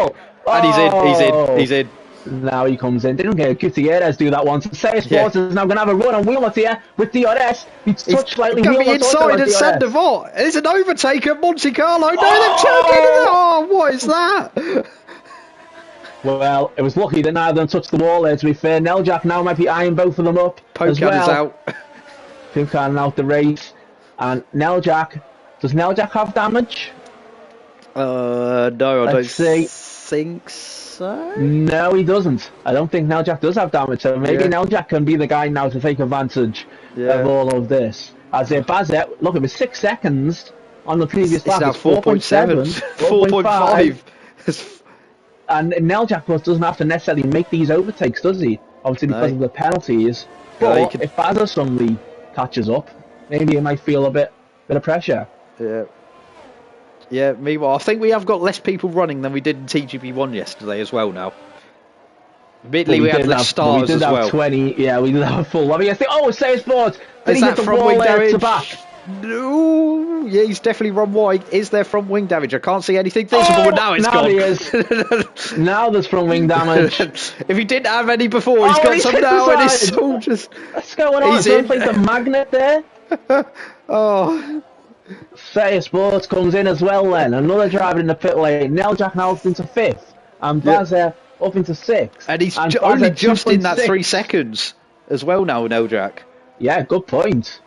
And he's in. Now he comes in. Didn't get Gutierrez do that once. Say Sports is now going to have a run on Wheelnut here with DRS. He's touched slightly. Going to be inside at Sandoval. There's an overtake at Monte Carlo. No, they're choking it. Oh, what is that? Well, it was lucky that neither of them touched the wall there, to be fair. Neljak now might be eyeing both of them up. Pope Cannon's out. Poop Cannon out the race. And Neljak, does Neljak have damage? No, I don't think so. No, he doesn't. I don't think Neljak does have damage, so maybe Neljak can be the guy now to take advantage of all of this. As Bazet, look, it was 6 seconds on the previous lap. It's now 4.7, 4.5. And Neljak doesn't have to necessarily make these overtakes, does he? Obviously because of the penalties. But if Bazza suddenly catches up, maybe he might feel a bit of pressure. Yeah, meanwhile, I think we have got less people running than we did in TGP1 yesterday as well now. Admittedly, we had less stars as well. 20, yeah, we did have a full. I mean, I think, Say Sports! Did he hit the wall there to back? No, yeah, he's definitely run wide. Is there front wing damage? I can't see anything visible, but now it's gone. He is. Now there's front wing damage. If he didn't have any before, he's got some now, and it's all just... What's going on? He's in. The magnet there. Say Sports comes in as well then. Another driver in the pit lane. Neljak now up into 5th. And Bazza up into 6th. And he's only just in that 3 seconds as well now, Neljak. Yeah, good point.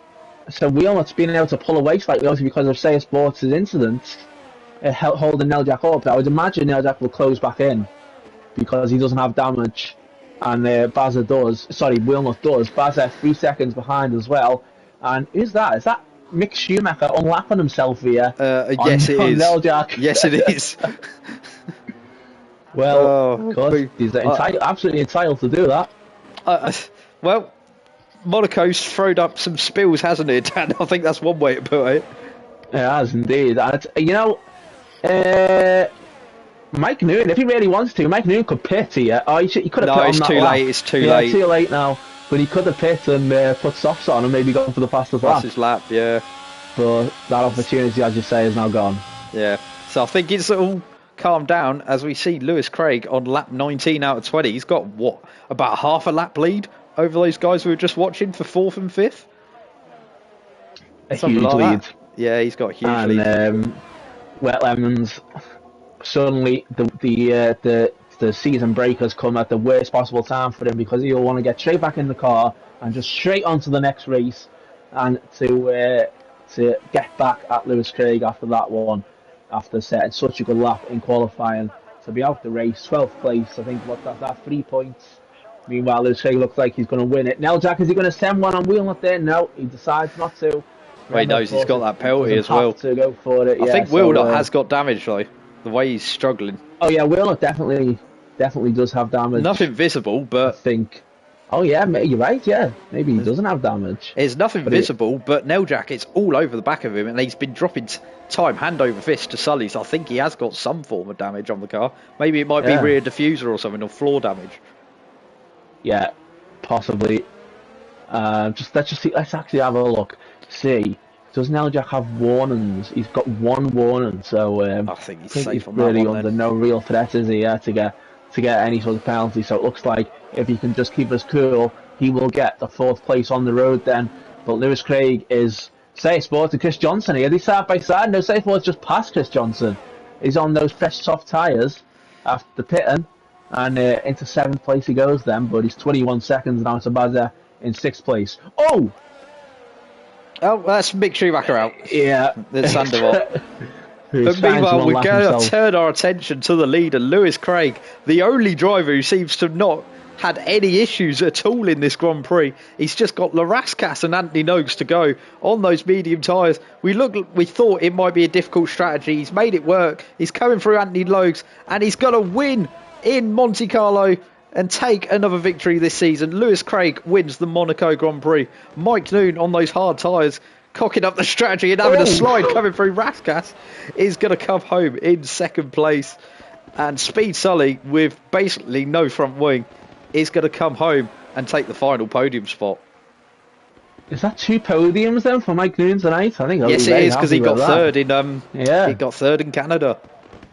So Wheelnut's been able to pull away slightly, obviously because of Say Sports' incident, holding Neljak up. I would imagine Neljak will close back in because he doesn't have damage, and Bazza does. Sorry, Wheelnut does. Bazza 3 seconds behind as well. And who's that? Is that Mick Schumacher unlapping himself here? Yes, it is. Neljak? Yes, it is. Well, of course, he's absolutely entitled to do that. Well, Monaco's thrown up some spills, hasn't it, Dan? I think that's one way to put it. It has indeed. And, Mike Noon, if he really wants to, Mike Noon could pit here. He could have pit on that lap. It's too late. It's too late now. But he could have pit and put softs on and maybe gone for the fastest lap. Fastest lap, yeah. But that opportunity, as you say, is now gone. Yeah. So I think it's all calm down as we see Lewis Craig on lap 19 out of 20. He's got, about half a lap lead over those guys we were just watching for 4th and 5th? A huge lead. Yeah, he's got a huge lead. Wet Lemons, suddenly the season break has come at the worst possible time for him, because he'll want to get straight back in the car and just straight onto the next race, and to get back at Lewis Craig after that one, after setting such a good lap in qualifying, to be out the race, 12th place. I think that's 3 points. Meanwhile, Lewis Craig looks like he's going to win it. Now, Jack, is he going to send one on Wheelnut there? No, he decides not to. Well, he knows he's got that penalty as well. To go for it. I think Wheelnut has got damage though, the way he's struggling. Oh yeah, Wheelnut definitely does have damage. Nothing visible, but I think. Oh yeah, you're right. Yeah, maybe he doesn't have damage. It's nothing visible, but Neljak, it's all over the back of him, and he's been dropping time hand over fist to Sully. So I think he has got some form of damage on the car. Maybe it might be rear diffuser or something, or floor damage. Yeah, possibly. Let's actually have a look. See, does Neljak have warnings? He's got one warning, so I think he's safe on really that one, under no real threat, is he? To get any sort of penalty. So it looks like if he can just keep us cool, he will get the 4th place on the road then. But Lewis Craig is Say Sports and Chris Johnson here. They side by side. No, Say Sports just passed Chris Johnson. He's on those fresh soft tyres after pitting, and into 7th place he goes then. But he's 21 seconds now to Bazza in 6th place. Oh, that's Mick Schumacher out. Yeah, There's Sandoval. But meanwhile, we're going to turn our attention to the leader, Lewis Craig, the only driver who seems to have not had any issues at all in this Grand Prix. He's just got Larascas and Anthony Noakes to go on those medium tyres. We thought it might be a difficult strategy. He's made it work. He's coming through Anthony Noakes, and he's going to win in Monte Carlo and take another victory this season. Lewis Craig wins the Monaco Grand Prix. Mike Noon on those hard tyres, cocking up the strategy and having a slide coming through Rascas, is going to come home in 2nd place. And Speed Sully, with basically no front wing, is going to come home and take the final podium spot. Is that 2 podiums then for Mike Noon tonight? I think. Yes, it is, because he got third in he got third in Canada.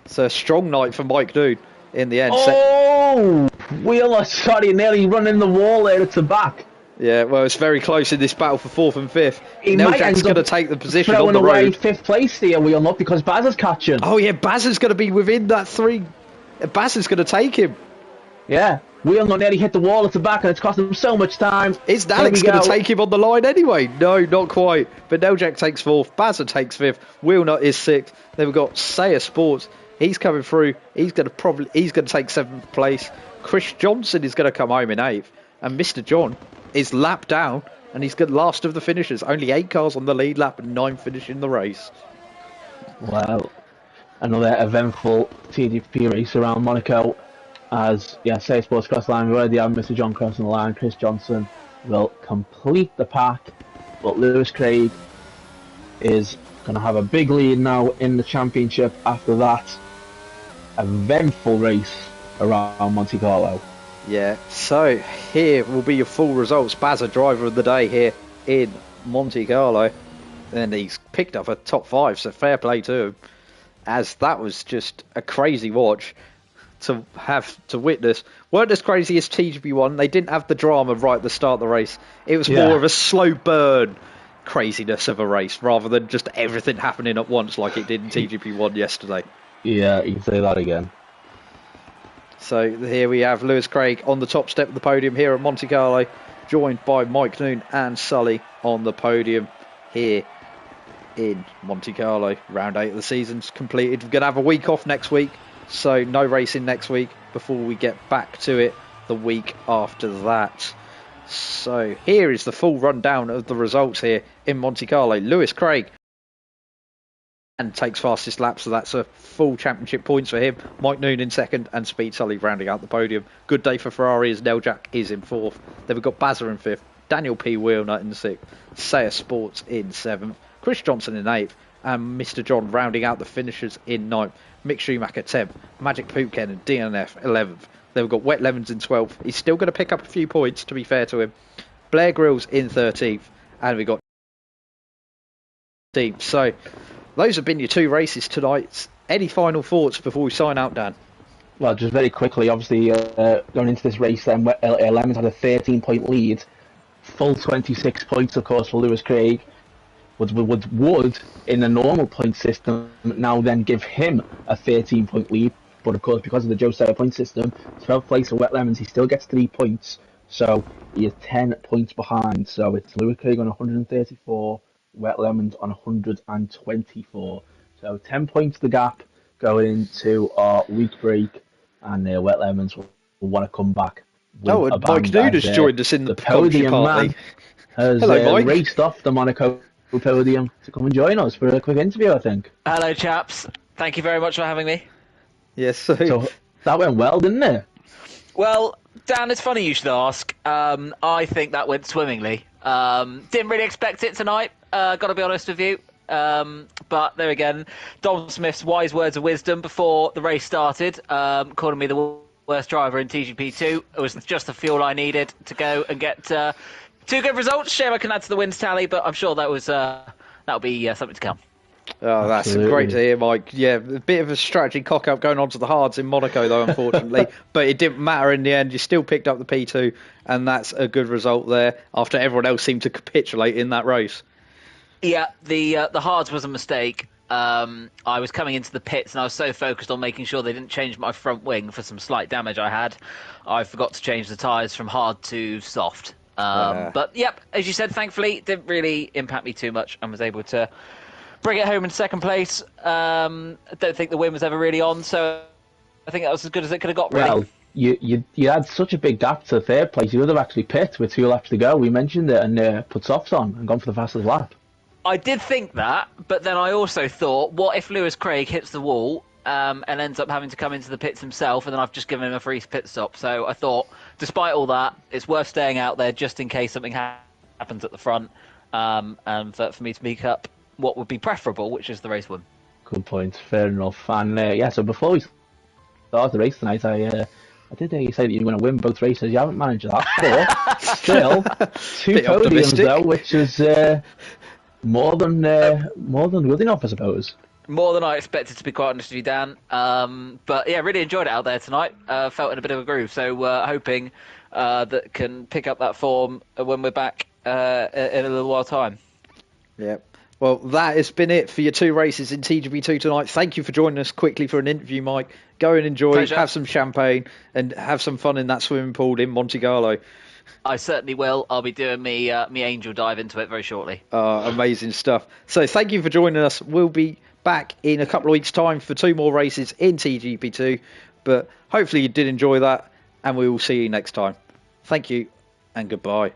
It's a strong night for Mike Noon in the end. Wheeler, sorry, nearly running the wall there at the back. Yeah, well, it's very close in this battle for 4th and 5th. Neljac's going to take the position on the road. 5th place there, Wheeler, because Baz is catching. Oh yeah, Baz is going to be within that 3. Baz is going to take him. Yeah, Wheeler nearly hit the wall at the back, and it's cost him so much time. Is Alex going to take him on the line anyway? No, not quite. But Neljak takes 4th, Bazza takes 5th, Wheelnut is 6th. Then we've got Sayer Sports. He's coming through. He's going to take 7th place. Chris Johnson is going to come home in 8th, and Mr. John is lapped down, and he's got last of the finishers. Only 8 cars on the lead lap and 9 finishing the race. Wow, another eventful TGP race around Monaco. As Say Sports cross line, we already have Mr. John crossing the line. Chris Johnson will complete the pack, but Lewis Craig is going to have a big lead now in the championship after that eventful race around Monte Carlo. Yeah, so here will be your full results. Bazza, driver of the day here in Monte Carlo, and he's picked up a top 5, so fair play to him, as that was just a crazy watch to have to witness. Weren't as crazy as TGP1. They didn't have the drama right at the start of the race. It was more of a slow burn craziness of a race, rather than just everything happening at once like it did in TGP1 yesterday. Yeah, you can say that again. So here we have Lewis Craig on the top step of the podium here at Monte Carlo, joined by Mike Noon and Sully on the podium here in Monte Carlo. Round 8 of the season's completed. We're going to have a week off next week, so no racing next week before we get back to it the week after that. So here is the full rundown of the results here in Monte Carlo. Lewis Craig and takes fastest lap, so that's a full championship points for him. Mike Noon in 2nd and Speed Sully rounding out the podium. Good day for Ferrari as Neljak is in 4th. Then we've got Bazza in 5th, Daniel P. Wheelnut in 6th, Sayer Sports in 7th, Chris Johnson in 8th, and Mr. John rounding out the finishers in 9th. Mick Schumacher 10th, Magic Poopken and DNF 11th. Then we've got Wet Lemons in 12th. He's still going to pick up a few points, to be fair to him. Blair Grills in 13th, and we've got team. So those have been your 2 races tonight Any final thoughts before we sign out, Dan? Well, just very quickly, obviously, going into this race, then Lemons had a 13-point lead, full 26 points, of course, for Lewis Craig. Would in a normal point system now then give him a 13-point lead, but of course because of the Josiah point system, 12th place for Wet Lemons, he still gets 3 points, so he is 10 points behind. So it's Lewis Craig on 134, Wet Lemons on 124. So 10 points the gap going into our week break, and Wet Lemons will want to come back. Oh, and Mike Nude has joined us in the podium party. Man has Hello, Mike. raced off the Monaco podium to come and join us for a quick interview, I think. Hello, chaps. Thank you very much for having me. Yes, so that went well, didn't it? Well, Dan, it's funny you should ask. I think that went swimmingly. Didn't really expect it tonight, got to be honest with you. But there again, Dom Smith's wise words of wisdom before the race started, calling me the worst driver in TGP2. It was just the fuel I needed to go and get 2 good results. Shame I can add to the wins tally, but I'm sure that'll be something to come. Oh, that's Absolutely. great to hear, Mike. Yeah, a bit of a strategy cock-up going on to the hards in Monaco, though, unfortunately. But it didn't matter in the end. You still picked up the P2, and that's a good result there after everyone else seemed to capitulate in that race. Yeah, the hards was a mistake. I was coming into the pits and I was so focused on making sure they didn't change my front wing for some slight damage I had. I forgot to change the tyres from hard to soft. But yep, as you said, thankfully, it didn't really impact me too much and was able to bring it home in second place. I don't think the win was ever really on, so I think that was as good as it could have got, really. Well, you had such a big gap to third place. You would have actually pit with 2 laps to go. We mentioned it and put softs on and gone for the fastest lap. I did think that, but then I also thought, what if Lewis Craig hits the wall and ends up having to come into the pits himself, and then I've just given him a free pit stop? So I thought, despite all that, it's worth staying out there just in case something happens at the front, and for me to make up what would be preferable, which is the race win. Good point, fair enough. And so before we start the race tonight, I did hear you say that you're going to win both races. You haven't managed that, but still 2 Bit podiums optimistic. though, which is more than good enough, I suppose. More than I expected, to be quite honest with you, Dan. But yeah, really enjoyed it out there tonight. Felt in a bit of a groove, so hoping that can pick up that form when we're back in a little while time. Yep. Well, that has been it for your 2 races in TGP2 tonight. Thank you for joining us quickly for an interview, Mike. Go and enjoy, Pleasure. have some champagne, and have some fun in that swimming pool in Monte Carlo. I certainly will. I'll be doing me angel dive into it very shortly. Amazing stuff. So thank you for joining us. We'll be back in a couple of weeks' time for 2 more races in TGP2. But hopefully you did enjoy that, and we will see you next time. Thank you, and goodbye.